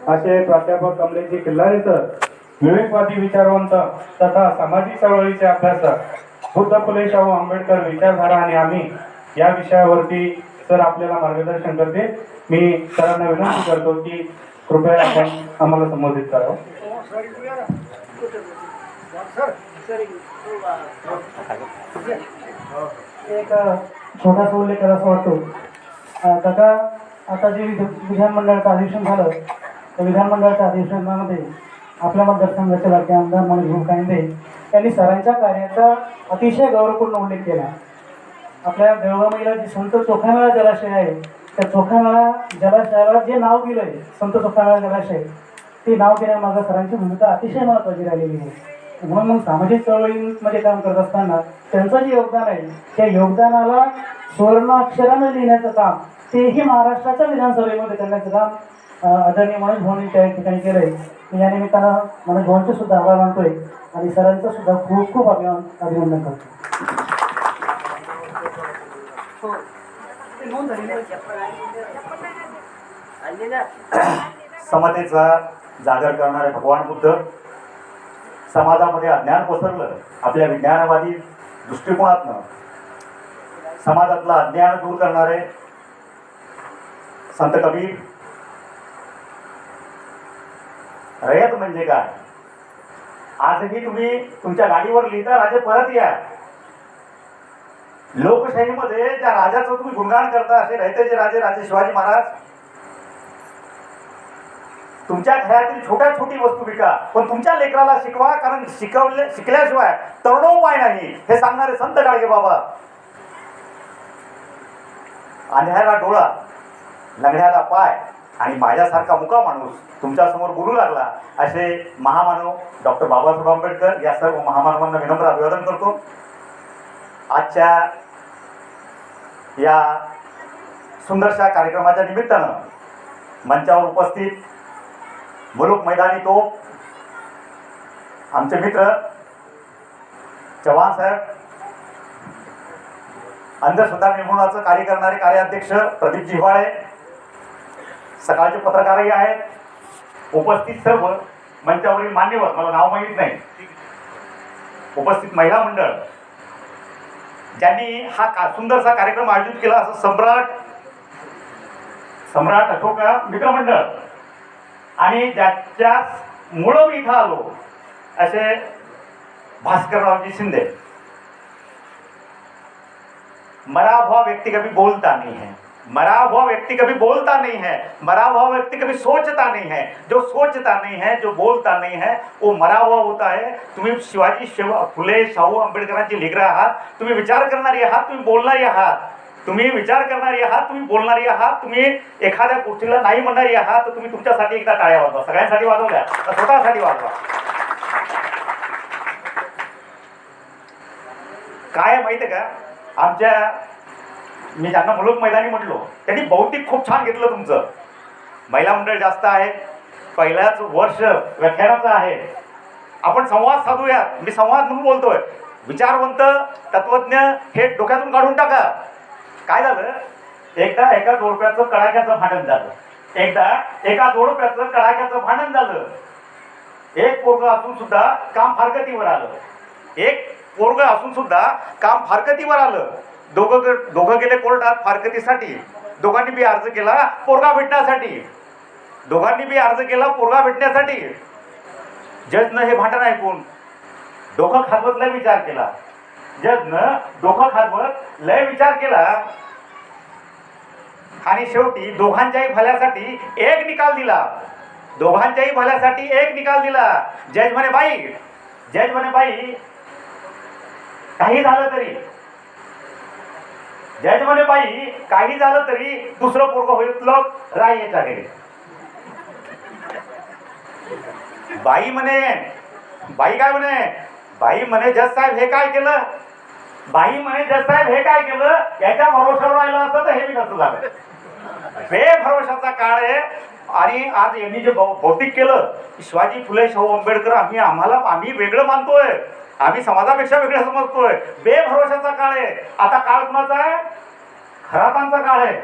असे प्राध्यापक कमलेशजी किल्लारे सर, विवेकवादी विचारवंत तथा सामाजिक चळवळीचे अभ्यासक, बुद्ध फुले शाहू आंबेडकर विचारधारा आणि आम्ही या विषयावरती सर आपल्याला मार्गदर्शन करते. मी सरांना विनंती करतो की कृपया आपण आम्हाला संबोधित करावं. एक छोटासा उल्लेख करावा वाटतो. काका, आता जे विधानमंडळाचं अधिवेशन झालं, त्या विधानमंडळाच्या अधिवेशनामध्ये आपल्या मतदारसंघाचे लाडके आमदार मनोज भाऊ कायंदे यांनी सरांच्या कार्याचा अतिशय गौरवपूर्ण उल्लेख केला. आपल्या बेळगावीला जी संत चोखामेळा जलाशय आहे, त्या चोखामेळा जलाशयाला जे नाव दिलंय संत चोखामेळा जलाशय, ते नाव देण्यामागं सरांची भूमिका अतिशय महत्त्वाची राहिलेली आहे. म्हणून मग सामाजिक चळवळीमध्ये काम करत असताना त्यांचं जे योगदान आहे, त्या योगदानाला सुवर्ण अक्षरानं लिहिण्याचं काम तेही महाराष्ट्राच्या विधानसभेमध्ये करण्याचं काम आदरणीय मनोज भाऊंनी त्या ठिकाणी केलंय. मी या निमित्तानं मनोज भाऊंचे सुद्धा आभार मानतोय आणि सरांचं सुद्धा खूप खूप अभिनंदन करतो. समतेचा जागर करणारे भगवान बुद्ध, समाजामध्ये अज्ञान पसरलं आपल्या विज्ञानवादी दृष्टिकोनातनं, समाजातलं अज्ञान दूर करणारे संत कबीर, रयत म्हणजे काय, आजही तुम्ही तुमच्या गाडीवर लिहिता राजे परत या. लोकशाहीमध्ये ज्या राजाचं तुम्ही गुणगान करता असे रयतेचे राजे, राजे शिवाजी महाराज, तुमच्या घरातील छोट्या छोटी वस्तू विका पण तुमच्या लेकराला शिकवा, कारण शिकल्याशिवाय तरुणोपाय नाही हे सांगणारे संत गाडगे बाबा. अंधळ्याला डोळा, लंगड्याला पाय आणि माझ्यासारखा मुका माणूस तुमच्यासमोर बोलू लागला असे महामानव डॉक्टर बाबासाहेब आंबेडकर या सर्व महामानवांना विनम्र अभिवादन करतो. आजच्या या सुंदरशा कार्यक्रमाच्या निमित्तानं मंचावर उपस्थित मुलुक मैदानी तोप आमचे मित्र चव्हाण साहेब, अंधश्रद्धा निर्मूलनाचं कार्य करणारे कार्याध्यक्ष प्रदीप जिव्हाळे, सकाळचे पत्रकारही आहेत, उपस्थित सर्व मंचावरील मान्यवर, मला नाव माहीत नाही, उपस्थित महिला मंडळ ज्यांनी हा सुंदरसा कार्यक्रम आयोजित केला, असं सम्राट अशोका मित्रमंडळ आणि ज्याच्या मुळं मी इथं आलो असे भास्कररावजी शिंदे. मरा हुआ व्यक्ति कभी बोलता नहीं है, मरा हुआ व्यक्ति कभी बोलता नहीं है, मरा हुआ व्यक्ति कभी सोचता नहीं है. जो सोचता नहीं है, जो बोलता नहीं है, वो मरा हुआ होता है. तुम्ही शिवाजी फुले शाहू आंबेडकरांची लेकरं आहात, तुम्ही विचार करणारी आहात, तुम्ही बोलणारी आहात, तुम्ही विचार करणारी आहात, तुम्ही बोलणारी आहात, तुम्ही एखाद्या गोष्टीला नाही म्हणणारी आहात, तर तुम्ही तुमच्यासाठी एकदा टाळ्या वाजवा. सगळ्यांसाठी वाजवल्या, स्वतःसाठी वाजवा. काय माहिती आहे का, आमच्या मी ज्यांना मुलुक मैदानी म्हटलो त्यांनी बौद्धिक खूप छान घेतलं तुमचं. महिला मंडळ जास्त आहे, पहिल्याच वर्ष व्याख्यानाचं आहे. आपण संवाद साधूयात. मी संवाद म्हणून बोलतोय. विचारवंत तत्वज्ञ हे डोक्यातून काढून टाका. काय झालं, एकदा एका जोडप्याचं कडाक्याचं भांडण झालं, भांडण झालं. एक पोरगं असून सुद्धा काम फारकतीवर आलं. दोघं गेले कोर्टात फारकतीसाठी. दोघांनी बी अर्ज केला पोरगा भेटण्यासाठी. जजनं हे भांडण ऐकून डोकं खाजवत लय विचार केला आणि शेवटी दोघांच्याही भल्यासाठी एक निकाल दिला. जज म्हणे बाई काही झालं तरी दुसरं पोरगं होईल राय याच्याकडे. बाई काय म्हणे जज साहेब हे काय केलं, याच्या भरोशावर राहिलं असतं तर हे बी नसतं झालं. बेभरोशाचा काळ आहे. आणि आज यांनी जे भौतिक केलं, शिवाजी फुले शाहू आंबेडकर आम्ही वेगळं मानतोय, आम्ही समाजापेक्षा वेगळं समजतोय. बेभरोशाचा काळ आहे. आता काळ कुणाचा आहे, खरातांचा काळ आहे.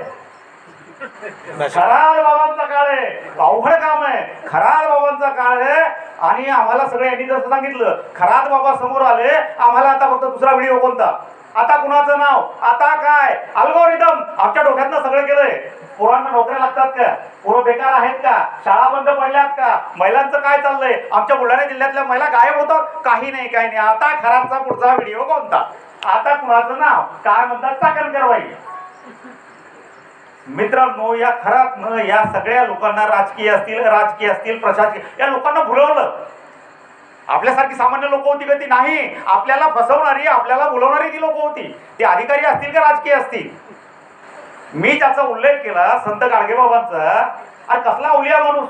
खराड बाबांचा काळ आहे, अवघड काम आहे. खराड बाबांचा काळ आहे आणि आम्हाला सगळे यांनी जसं सांगितलं, खराड बाबा समोर आले, आम्हाला आता फक्त दुसरा व्हिडिओ कोणता, आता कुणाचं नाव, आता काय अल्गोरिदम, आमच्या डोक्यातनं सगळं केलंय. पोरांना नोकऱ्या लागतात का, पोरं बेकार आहेत का, शाळा बंद पडल्यात का, महिलांचं काय चाललंय, आमच्या बुलढाणा जिल्ह्यातल्या महिला गायब होतात, काही नाही काही नाही. आता खराबचा पुढचा व्हिडिओ कोणता, आता कुणाचं नाव, काय म्हणतात चाकणकरबाई. मित्रांनो, या खराबनं या सगळ्या लोकांना, राजकीय असतील प्रशासकीय, या लोकांना भुलवलं. आपल्यासारखी सामान्य लोक होती का ती? नाही. आपल्याला फसवणारी, आपल्याला बोलवणारी ती लोक होती. ते अधिकारी असतील का राजकीय असतील. मी ज्याचा उल्लेख केला संत गाडगेबाबांचा, आणि कसला अवलिया माणूस,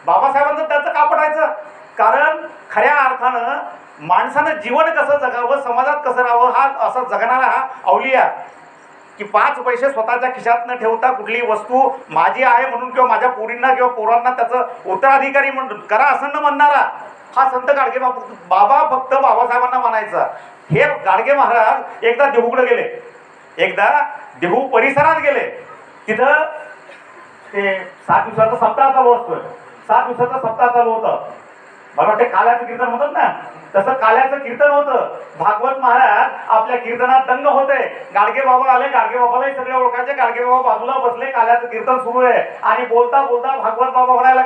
बाबासाहेबांचं त्यांचं का पठायचं. कारण खऱ्या अर्थानं माणसानं जीवन कसं जगावं, समाजात कसं राहावं, हा असा जगणारा हा अवलिया, की 5 पैसे स्वतःच्या खिशात न ठेवता कुठली वस्तू माझी आहे म्हणून किंवा माझ्या पोरींना किंवा पोरांना त्याचं उत्तराधिकारी म्हणून करा असं न म्हणणारा हा संत गाडगे बाबा फक्त बाबासाहेबांना म्हणायचा. हे गाडगे महाराज एकदा देहूकडे गेले, एकदा देहू परिसरात गेले. तिथं ते 7 दिवसाचा सप्ताह चालू असतोय. 7 दिवसाचा सप्ताह चालू होतं. मला वाटतं काल्याचं कीर्तन म्हणतात ना, तसं काल्याचं कीर्तन होतं. भागवत महाराज आपल्या कीर्तनात दंग होते. गाडगे बाबा आले, गाडगे बाबालाही सगळे ओळखायचे. गाडगे बाबा बाजूला बसले, काल्याचं कीर्तन सुरू आहे आणि बोलता बोलता भागवत बाबा म्हणायला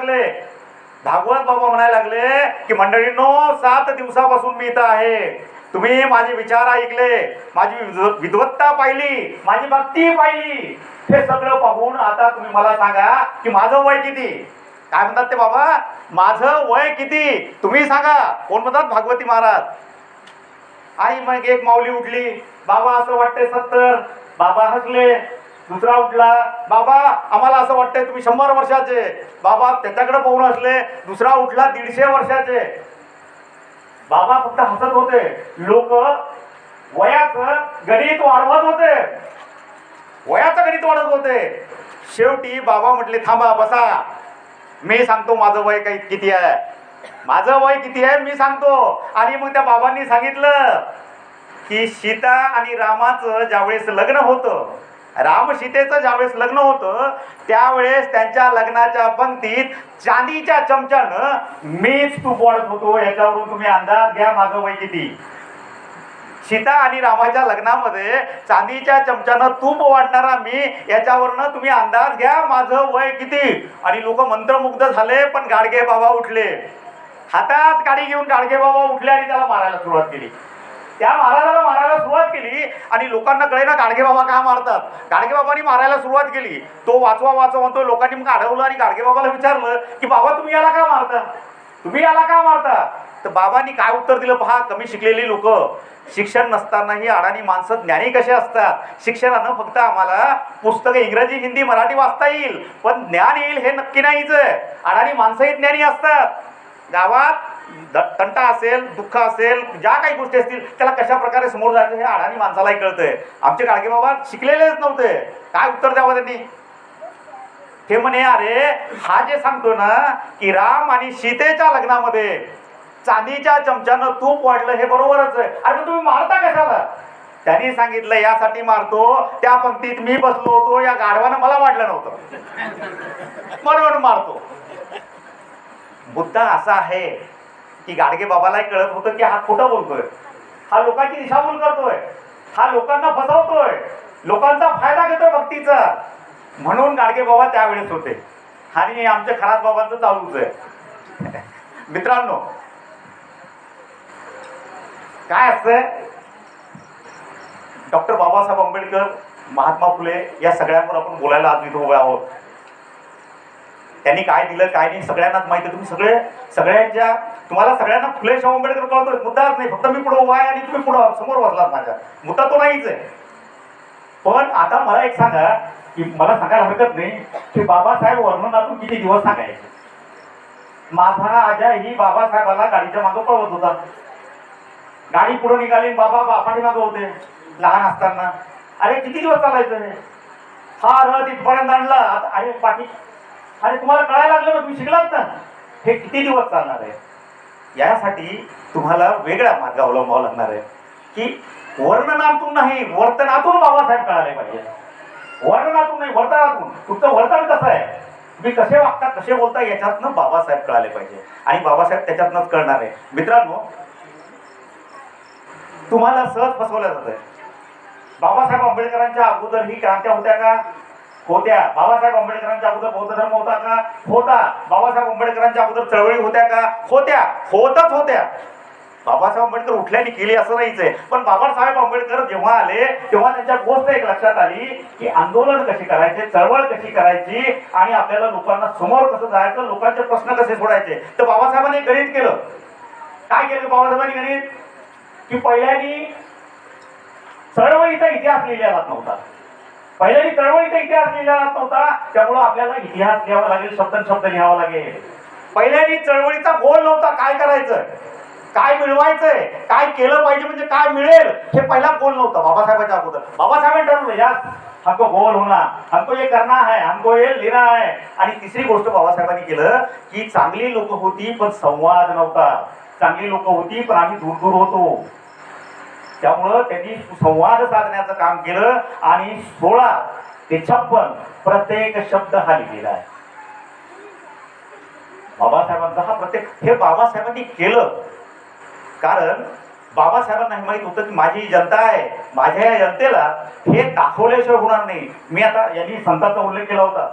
लागले, की मंडळींनो, 7 दिवसापासून मी इथं आहे. तुम्ही माझे विचार ऐकले, माझी विद्वत्ता पाहिली, माझी भक्ती पाहिली. हे सगळं पाहून आता तुम्ही मला सांगा की माझं वय किती. काय म्हणतात ते बाबा, माझं वय किती तुम्ही सांगा. कोण म्हणतात? भागवती महाराज. आणि मग एक माऊली उठली, बाबा असं वाटतंय 70. बाबा हसले. दुसरा उठला, बाबा आम्हाला असं वाटतंय तुम्ही 100 वर्षाचे. बाबा त्याच्याकडे पाहून हसले. दुसरा उठला, 150 वर्षाचे. बाबा फक्त हसत होते. लोक वयाचं गणित वाढवत होते, वयाचं गणित वाढवत होते. शेवटी बाबा म्हटले, थांबा, बसा, मी सांगतो माझं वय किती आहे, माझं वय किती आहे मी सांगतो. आणि मग त्या बाबांनी सांगितलं की सीता आणि रामाचं ज्यावेळेस लग्न होतं, राम सीतेचं ज्यावेळेस लग्न होतं, त्यावेळेस त्यांच्या लग्नाच्या पंक्तीत चांदीच्या चमच्यानं मीच तूप वाढत होतो. याच्यावरून तुम्ही अंदाज घ्या माझं वय किती. सीता आणि रामाच्या लग्नामध्ये चांदीच्या चमच्यानं तूप वाढणारा मी, याच्यावरनं तुम्ही अंदाज घ्या माझं वय किती. आणि लोक मंत्रमुग्ध झाले. पण गाडगे बाबा उठले, हातात काडी घेऊन गाडगे बाबा उठले आणि त्याला मारायला सुरुवात केली. त्या महाराजाला मारायला सुरुवात केली आणि लोकांना कळे ना गाडगे बाबा का मारतात. गाडगे बाबांनी मारायला सुरुवात केली. तो वाचवा वाचवा म्हणतो. लोकांनी मग अडवलं आणि गाडगे बाबाला विचारलं की बाबा तुम्ही याला का मारता, तुम्ही याला का मारता. तर बाबांनी काय उत्तर दिलं पहा. कमी शिकलेली लोक, शिक्षण नसतानाही अडाणी माणसं ज्ञानी कसे असतात. शिक्षणानं फक्त आम्हाला पुस्तकं इंग्रजी हिंदी मराठी वाचता येईल, पण ज्ञान येईल हे नक्की नाहीच आहे. अडाणी माणसंही ज्ञानी असतात. गावात तंटा असेल, दुःख असेल, ज्या काही गोष्टी असतील त्याला कशा प्रकारे समोर जायचं हे अडाणी माणसालाही कळतंय. आमचे गाडगे बाबा शिकलेलेच नव्हते. काय उत्तर द्यावं त्यांनी. ते म्हणे, अरे हा जे सांगतो ना की राम आणि सीतेच्या लग्नामध्ये चांदीच्या चमच्यानं तूप वाढलं हे बरोबरच आहे. अरे तुम्ही मारता कशाला. त्यांनी सांगितलं यासाठी मारतो, त्या पंक्तीत मी बसलो होतो, या गाढवानं मला वाढलं नव्हतं म्हणून मारतो. मुद्दा असा आहे की गाडगे बाबालाही कळत होतं की हा खोटं बोलतोय, हा लोकांची दिशाभूल करतोय, हा लोकांना फसवतोय, लोकांचा फायदा घेतोय भक्तीचा. म्हणून गाडगे बाबा त्यावेळेस होते. आणि आमच्या खरात बाबांचं चालूच आहे. मित्रांनो, काय असतंय, डॉक्टर बाबासाहेब आंबेडकर, महात्मा फुले या सगळ्यांवर आपण बोलायला आज इथं उभे आहोत. त्यांनी काय दिलं काय नाही सगळ्यांनाच माहिती आहे. तुम्ही सगळ्यांच्या तुम्हाला सगळ्यांना फुले शाहू आंबेडकर कळतोय. मुद्दाच नाही, फक्त मी पुढे उभा आहे आणि तुम्ही पुढे समोर बसलात. माझ्या मुद्दा तो नाहीच आहे. पण आता मला एक सांगा की मला सांगायला हरकत नाही की बाबासाहेब वर्णनातून किती दिवस सांगायचे. माझा आजा ही बाबासाहेबाला गाडीच्या मागं पळवत होता. गाडी पुढे निघाली, बाबा पाठीमागं होते लहान असताना. अरे किती दिवस चालायचं हे. हा रथ इथपर्यंत आणला. अरे पाठी, अरे तुम्हाला कळायला लागलं ना, तुम्ही शिकलात ना, हे किती दिवस चालणार आहे. यासाठी तुम्हाला वेगळा मार्ग अवलंबावा लागणार आहे की वर्णनातून नाही, वर्तनातून बाबासाहेब कळाले पाहिजे. वर्णनातून नाही, वर्तनातून. तुमचं वर्तन कसं आहे, तुम्ही कसे वागता, कसे बोलता, याच्यातनं बाबासाहेब कळाले पाहिजे. आणि बाबासाहेब त्याच्यातनंच कळणार आहे. मित्रांनो, तुम्हाला सहज फसवलं जात. बाबासाहेब आंबेडकरांच्या अगोदर ही क्रांत्या होत्या का? होत्या. बाबासाहेब आंबेडकरांच्या अगोदर बौद्ध धर्म होता का? होता. बाबासाहेब आंबेडकरांच्या अगोदर चळवळी होत्या का? होत्या. होतच होत्या. बाबासाहेब आंबेडकर उठल्याने केली असं नाहीच आहे. पण बाबासाहेब आंबेडकर जेव्हा आले तेव्हा त्यांच्या गोष्ट एक लक्षात आली की आंदोलन कशी करायचे, चळवळ कशी करायची आणि आपल्याला लोकांना समोर कसं जायचं, लोकांचे प्रश्न कसे सोडायचे. तर बाबासाहेबांनी गणित केलं. काय केलं बाबासाहेबांनी गणित? की पहिल्यांनी चळवळीचा इतिहास लिहिला जात नव्हता. पहिल्यांनी चळवळीचा इतिहास लिहिला जात नव्हता, त्यामुळं आपल्याला इतिहास लिहावा लागेल, शब्द लिहावा लागेल. पहिल्यांनी चळवळीचा गोल नव्हता, काय करायचं, काय मिळवायचंय, काय केलं पाहिजे, म्हणजे काय मिळेल, हे पहिला गोल नव्हता बाबासाहेबांच्या अगोदर. बाबासाहेबांनी ठरवलं यार हमको गोल होना, हमको ये करना है, हमको ये लेना है. आणि तिसरी गोष्ट बाबासाहेबांनी केलं की चांगली लोक होती पण संवाद नव्हता. चांगली लोक होती पण आम्ही दूर दूर होतो. त्यामुळं त्यांनी संवाद साधण्याचं काम केलं आणि 16 ते 56 प्रत्येक शब्द हा लिहिलेला आहे बाबासाहेबांचा. हा प्रत्येक हे बाबासाहेबांनी केलं कारण बाबासाहेबांना हे माहित होतं की माझी जनता आहे, माझ्या या जनतेला हे दाखवल्याशिवाय होणार नाही. मी आता यांनी संतांचा उल्लेख केला होता.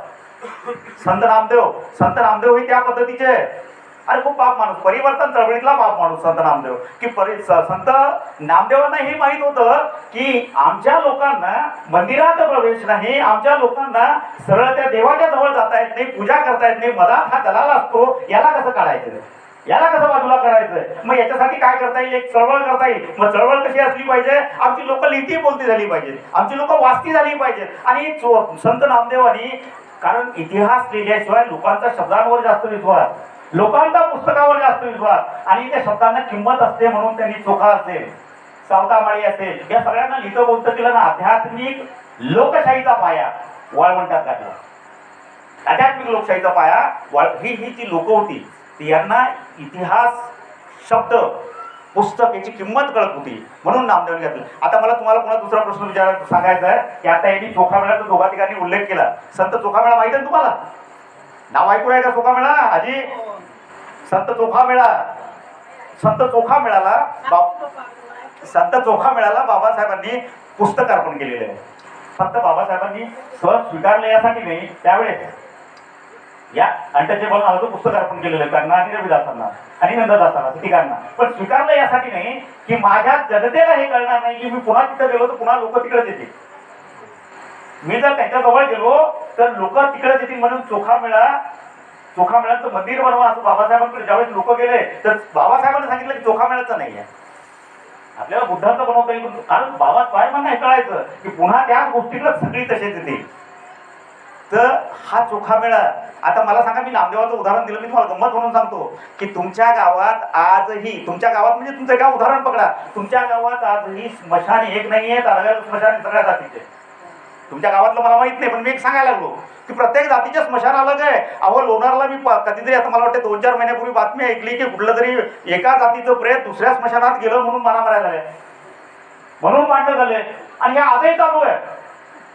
संत नामदेव हे त्या मंदिराचे अरे खूप बाप माणूस, परिवर्तन चळवळीतला बाप माणूस संत नामदेव. की संत नामदेवांना हे माहित होतं की आमच्या लोकांना मंदिरात प्रवेश नाही, आमच्या लोकांना सरळ त्या देवाच्या जवळ जाता येत नाही, पूजा करता येत नाही, मधात हा दलाल असतो, याला कसं काढायचं, याला कसं बाजूला करायचं. मग याच्यासाठी काय करता येईल, एक चळवळ करता येईल. मग चळवळ कशी असली पाहिजे, आमची लोक लिहिती बोलती झाली पाहिजे, आमची लोक वाचती झाली पाहिजेत. आणि संत नामदेवांनी, कारण इतिहास लिहिल्याशिवाय लोकांचा शब्दांवर जास्त विश्वास, लोकांचा पुस्तकावर जास्त विश्वास आणि त्या शब्दांना किंमत असते. म्हणून त्यांनी चोखा असेल, सावतामाळी असेल, या सगळ्यांना लिहितं बोलतं केलं ना. आध्यात्मिक लोकशाहीचा पाया वाळवंटात घातला. आध्यात्मिक लोकशाहीचा पाया ही जी लोक होती यांना इतिहास, शब्द, पुस्तक याची किंमत कळत होती, म्हणून नामदेवांनी घातलं. आता मला तुम्हाला पुन्हा दुसरा प्रश्न सांगायचा आहे की आता यांनी चोखामेळाचा दोघा ठिकाणी उल्लेख केला. संत चोखामेळा माहिती आहे तुम्हाला? नाव ऐकून आहे का चोखामेळा? आजी संत चोखामेळा. संत चोखामेळाला बाबासाहेबांनी पुस्तक अर्पण केलेले आहे. फक्त बाबासाहेबांनी सहज स्वीकारले यासाठी नाही, त्यावेळेस या अनटचेबल नावाचं पुस्तक अर्पण केलेलं आहे त्यांना आणि रविदासांना आणि नंददासांना, तिघांना. पण स्वीकारलं यासाठी नाही की माझ्या जनतेला हे कळणार नाही की मी पुन्हा तिथं गेलो तर पुन्हा लोक तिकडेच येतील. मी जर त्यांच्या जवळ गेलो तर लोक तिकडेच येतील. म्हणून चोखामेळ्याचं मंदिर बनवा असं बाबासाहेबांकडे ज्यावेळेस लोक गेले तर बाबासाहेबांनी सांगितलं की चोखामेळ्याचं नाही आहे, आपल्याला बुद्धाचं बनवता येईल. कारण बाबासाहेबांना हे कळायचं की पुन्हा त्याच गोष्टीकडे सगळी तसेच येते. तर हा चोखामेळा, आता मला सांगा, मी नामदेवाचं उदाहरण दिलं, मी तुम्हाला गंमत म्हणून सांगतो की तुमच्या गावात आजही, तुमच्या गावात म्हणजे तुमचं गाव उदाहरण पकडा, तुमच्या गावात आजही स्मशान एक नाही आहे, अलग स्मशान सगळ्या जातीचे. तुमच्या गावातलं मला माहित नाही, पण मी एक सांगायला लागलो की प्रत्येक जातीचे स्मशान अलग आहे. अहो लोणारला मी कधीतरी, आता मला वाटतं 2-4 महिन्यापूर्वी बातमी ऐकली की कुठलं तरी एका जातीचं प्रेत दुसऱ्या स्मशानात गेलं म्हणून मारामाऱ्या झाल्या, म्हणून भांडण झाले. आणि हे आजही चालू आहे.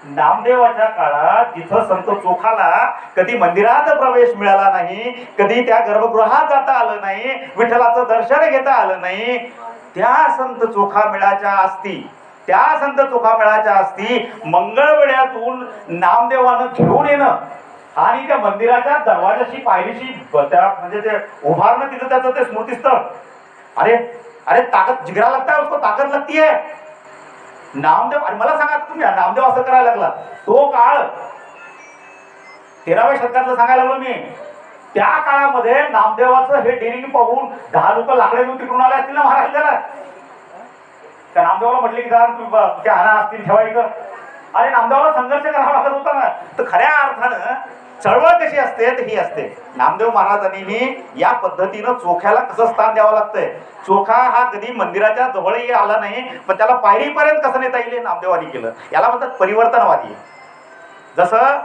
नामदेवाच्या काळात जिथं संत चोखाला कधी मंदिरात प्रवेश मिळाला नाही, कधी त्या गर्भगृहात जाता आलं नाही, विठ्ठलाचं दर्शन घेता आलं नाही, त्या संत चोखामेळाच्या अस्थी मंगळवेढ्यातून नामदेवानं घेऊन येणं आणि त्या मंदिराच्या दरवाजाशी, पायरीशी म्हणजे ते उभारणं, तिथं त्याचं ते स्मृतीस्थळ. अरे अरे ताकद, जिगरा लगता है उसको, ताकद लगती है. नामदेव, आणि मला सांगा तुम्ही नामदेव असं करायला लागला तो काळ 13व्या शतकातलं सांगायला लागलो मी. त्या काळामध्ये नामदेवाचं हे डेअरिंग पाहून 10 लोक लाकडे घेऊन तिकडून आले असतील ना महाराष्ट्राला. त्या नामदेवाला म्हटले की जरा तुझ्या हाना असतील ठेवायचं. अरे नामदेवाला संघर्ष करावा लागत होता ना. तर खऱ्या अर्थानं चळवळ कशी असते तर ही असते. नामदेव महाराजांनी या पद्धतीनं चोख्याला कसं स्थान द्यावं लागतंय. चोखा हा कधी मंदिराच्या जवळही आला नाही, पण त्याला पायरीपर्यंत कसं नेता येईल नामदेवानी केलं. याला म्हणतात परिवर्तनवादी. जसं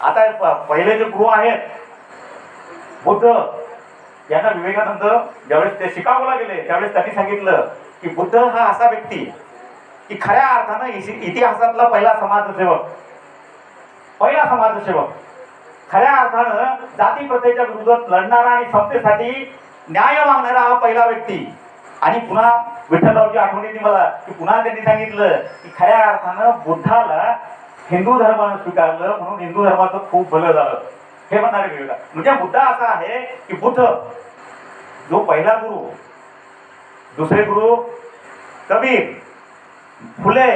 आता पहिले जे गुरु आहेत बुद्ध, यांना विवेकानंद ज्यावेळेस ते शिकागोला गेले त्यावेळेस त्यांनी सांगितलं की बुद्ध हा असा व्यक्ती की खऱ्या अर्थानं इतिहासातला पहिला समाजसेवक. पहिला समाजसेवक, खऱ्या अर्थानं जाती प्रथेच्या विरोधात लढणारा आणि समतेसाठी न्याय मागणारा हा पहिला व्यक्ती. आणि पुन्हा विठ्ठलरावची आठवण येते मला की पुन्हा त्यांनी सांगितलं की खऱ्या अर्थानं बुद्धाला हिंदू धर्मानं स्वीकारलं म्हणून हिंदू धर्माचं खूप भलं झालं, हे म्हणणारे विवेका. म्हणजे मुद्दा असा आहे की बुद्ध जो पहिला गुरु, दुसरे गुरु कबीर, फुले,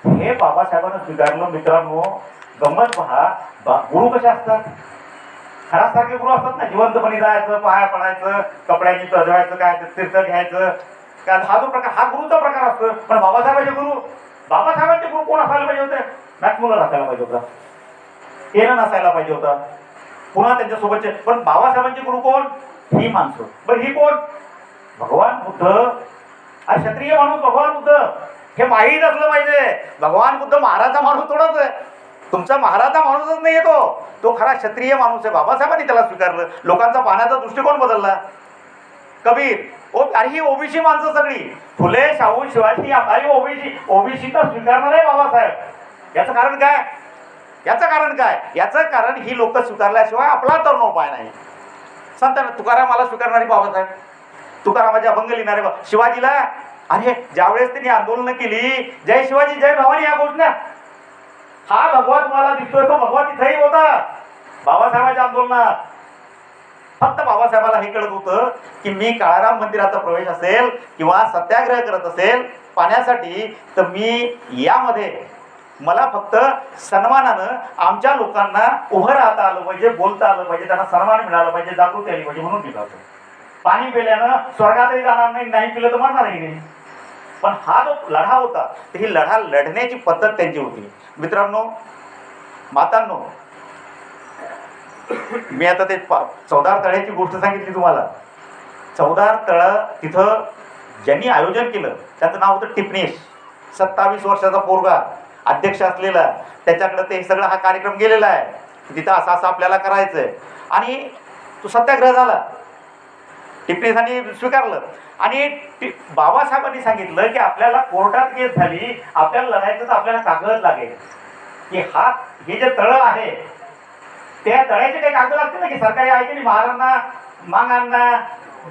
हे बाबासाहेबांना स्वीकारलं. मित्रांनो, गंमत पहा, गुरु कसे असतात? खरासारखे गुरु असतात ना, जिवंतपणे जायचं, पाया पडायचं, कपड्यांनी सजवायचं, काय तीर्थ घ्यायचं, काय हा जो प्रकार, हा गुरुचा प्रकार असतो. पण बाबासाहेबांचे गुरु, बाबासाहेबांचे गुरु कोण असायला पाहिजे होते? मॅक्समुलर असायला पाहिजे होता, एरन असायला पाहिजे होता, पुन्हा त्यांच्यासोबतचे. पण बाबासाहेबांचे गुरु कोण? ही माणसं. पण ही कोण? भगवान बुद्ध. हा क्षत्रिय माणूस भगवान बुद्ध, हे माहीत असलं पाहिजे. भगवान बुद्ध महाराजा माणूस थोडाच आहे, तुमचा महाराजा माणूसच नाही तो खरा क्षत्रिय माणूस आहे. बाबासाहेबांनी त्याला स्वीकारलं, लोकांचा पाहण्याचा दृष्टिकोन बदलला. कबीर, अरे ही ओबीसी माणसं सगळी, फुले, शाहू, शिवाजी, अरे ओबीसी तर स्वीकारणार आहे बाबासाहेब. याचं कारण काय? याचं कारण ही लोक स्वीकारल्याशिवाय आपला तरुणोपाय नाही. संत तुकारामाला स्वीकारणारी बाबासाहेब, तुकारामाच्या अभंग लिहिणारे शिवाजीला, अरे ज्यावेळेस त्यांनी आंदोलनं केली, जय शिवाजी जय भवानी या घोषणा, हा भगवा तुम्हाला दिसतोय, तो भगवा तिथेही होता बाबासाहेबांच्या आंदोलनात. फक्त बाबासाहेबाला हे कळत होतं की मी काळाराम मंदिराचा प्रवेश असेल किंवा सत्याग्रह करत असेल पाण्यासाठी, तर मी यामध्ये मला फक्त सन्मानानं आमच्या लोकांना उभं राहता आलं पाहिजे, बोलता आलं पाहिजे, त्यांना सन्मान मिळाला पाहिजे, जागृती आली पाहिजे, म्हणून पिला होतो. पाणी पिल्यानं स्वर्गातही जाणार नाही, नाही पिलं तर मरणारही नाही. पण हा जो लढा होता, ही लढा लढण्याची पद्धत त्यांची होती. मित्रांनो, मातांनो, मी आता ते चौदार तळ्याची गोष्ट सांगितली तुम्हाला. चौदार तळं तिथं ज्यांनी आयोजन केलं त्याचं नाव होतं टिपणीस. 27 वर्षाचा पोरगा अध्यक्ष असलेला, त्याच्याकडे ते सगळं हा कार्यक्रम गेलेला आहे, तिथं असं असं आपल्याला करायचं आहे. आणि तो सत्याग्रह झाला, टिपणीसांनी स्वीकारलं. आणि बाबासाहेबांनी सांगितलं की आपल्याला कोर्टात केस झाली, आपल्याला लढायचं तर आपल्याला कागद लागेल की हे जे तळं आहे त्या तळ्याचे काही कागद लागते ना, की सरकारी आहे की नाही, महारांना मागांना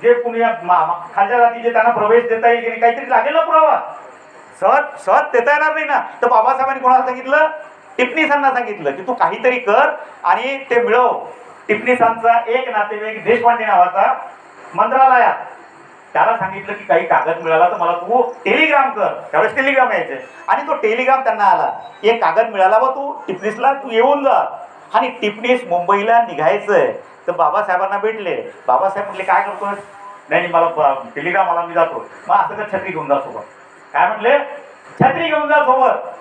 जे कुणी खालच्या जातीचे त्यांना प्रवेश देता येईल की नाही, काहीतरी लागेल ना पुरावा. सहज देता येणार नाही ना. तर बाबासाहेबांनी कोणाला सांगितलं? टिपणीसांना सांगितलं की तू काहीतरी कर आणि ते मिळव. टिपणीसांचा एक नातेवाईक देशपांडे नावाचा मंत्रालयात, त्याला सांगितलं की काही कागद मिळाला तर मला तू टेलिग्राम कर. त्यावेळेस टेलिग्राम यायचे, आणि तो टेलिग्राम त्यांना आला, एक कागद मिळाला व तू टिपणीसला तू येऊन जा. आणि टिपणीस मुंबईला निघायचंय. तर बाबासाहेबांना भेटले. बाबासाहेब म्हटले काय करतोय? नाही मला टेलिग्राम आला, मी जातो. मग असं तर छत्री घेऊन जा सोबत. काय म्हटले? छत्री घेऊन जा सोबत.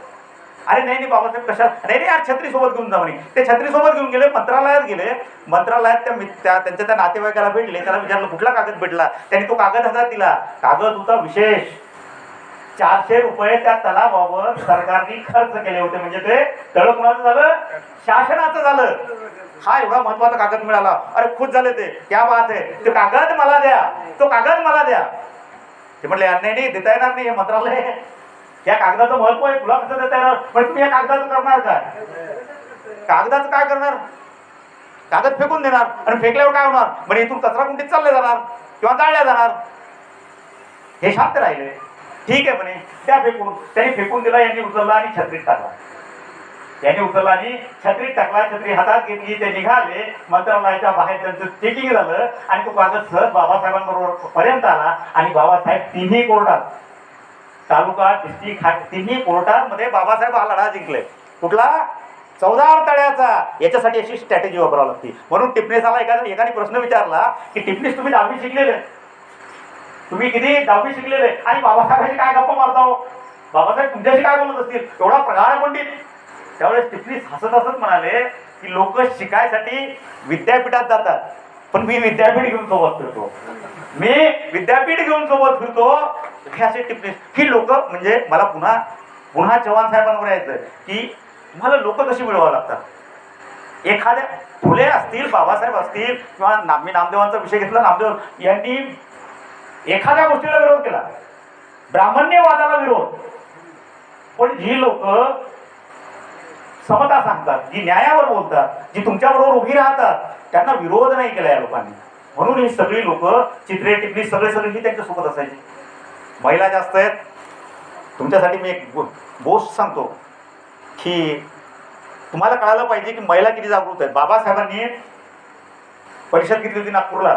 अरे नाही बाबासाहेब कशा, नाही यार छत्री सोबत घेऊन जा म्हणे. ते छत्री सोबत घेऊन गेले, मंत्रालयात गेले. मंत्रालयात त्यांच्या त्या नातेवाईकाला भेटले. त्याला विचारलं कुठला कागद भेटला. त्यांनी तो कागद हातात दिला. कागद होता विशेष. 400 रुपये त्या तलावावर सरकारने खर्च केले होते. म्हणजे ते तळ कुणाचं झालं? शासनाचं झालं. हा एवढा महत्वाचा कागद मिळाला. अरे खुश झाले ते, क्या बात आहे, तो कागद मला द्या, तो कागद मला द्या. ते म्हटले नाही देता येणार नाही, हे मंत्रालय, या कागदाचं महत्व आहे, तुला कसं देता येणार. पण तुम्ही या कागदाचं करणार काय? कागदाचं काय करणार? कागद फेकून देणार. आणि फेकल्यावर काय होणार? म्हणजे इथून कचरा कुंडीत चालले जाणार किंवा जाळल्या जाणार. हे शांत राहिले. ठीक आहे म्हणे, त्या फेकून. त्यांनी फेकून दिला, यांनी उचलला आणि छत्रीत टाकला. छत्री हातात घेतली. ते निघाले. मंत्रालयाच्या बाहेर त्यांचं चेकिंग झालं आणि तो कागद सहज बाबासाहेबांबरोबर पर्यंत आला. आणि बाबासाहेब तिन्ही कोर्टात, तालुका, डिस्ट्रिक्ट, तिन्ही कोर्टामध्ये बाबासाहेब हा लढा जिंकले. कुठला? चौदार तळ्याचा. याच्यासाठी अशी स्ट्रॅटेजी वापरावी लागते. म्हणून टिपणीसाला एकाने प्रश्न विचारला की टिपणीस तुम्ही 10वी शिकलेले, तुम्ही किती 10वी शिकलेले आणि बाबासाहेबांशी काय गप्पा मारता हो? बाबासाहेब तुमच्याशी काय बोलत असतील? एवढा प्रगाढ पंडित. त्यावेळेस टिपणीस हसत म्हणाले की लोक शिकायसाठी विद्यापीठात जातात, पण मी विद्यापीठ घेऊन सोबत फिरतो. हे असे टिपणीस. ही लोक, म्हणजे मला पुन्हा चव्हाण साहेबांवर यायचं की तुम्हाला लोक कशी मिळवावं लागतात. एखाद्या फुले असतील, बाबासाहेब असतील, किंवा मी नामदेवांचा विषय घेतला, नामदेव यांनी एखाद्या गोष्टीला विरोध केला, ब्राह्मण्यवादाला विरोध. पण जी लोक समता सांगतात, जी न्यायावर बोलतात, जी तुमच्याबरोबर उभी राहतात, त्यांना विरोध नाही केला या लोकांनी. म्हणून ही सगळी लोक चित्रे टिपणी सगळे ही त्यांच्यासोबत असायची. महिला जास्त आहेत. तुमच्यासाठी मी एक गोष्ट सांगतो की तुम्हाला कळायला पाहिजे की महिला किती जागृत आहेत. बाबासाहेबांनी परिषद घेतली होती नागपूरला.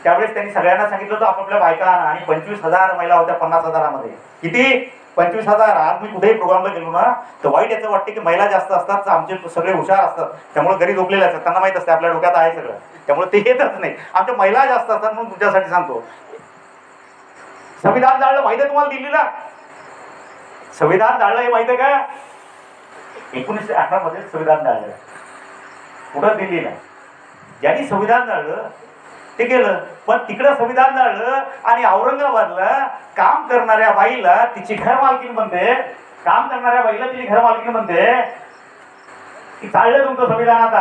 त्यावेळेस त्यांनी सगळ्यांना सांगितलं होतं आपापल्या बायका आणा, आणि 25,000 महिला होत्या 50,000मध्ये. किती? 25,000. आज मी कुठेही प्रोग्रामला गेलो ना तर वाईट याचं वाटते की महिला जास्त असतात तर आमचे सगळे हुशार असतात, त्यामुळे घरी झोपलेले असतात, त्यांना माहित असते आपल्या डोक्यात आहे सगळं, त्यामुळे ते येतच नाही. आमच्या महिला जास्त असतात. म्हणून तुमच्यासाठी सांगतो, संविधान जाळलं माहिती आहे तुम्हाला दिल्लीला? संविधान जाळलं हे माहिती आहे का? 1918 मध्ये संविधान जाळलं. कुठं? दिल्लीला. ज्यांनी संविधान जाळलं ते गेलं, पण तिकडं संविधान जाळलं आणि औरंगाबादला काम करणाऱ्या बाईला तिची घर मालकीण म्हणते, काम करणाऱ्या बाईला तिची घर मालकीण म्हणते की जाळलं तुमचं संविधान. आता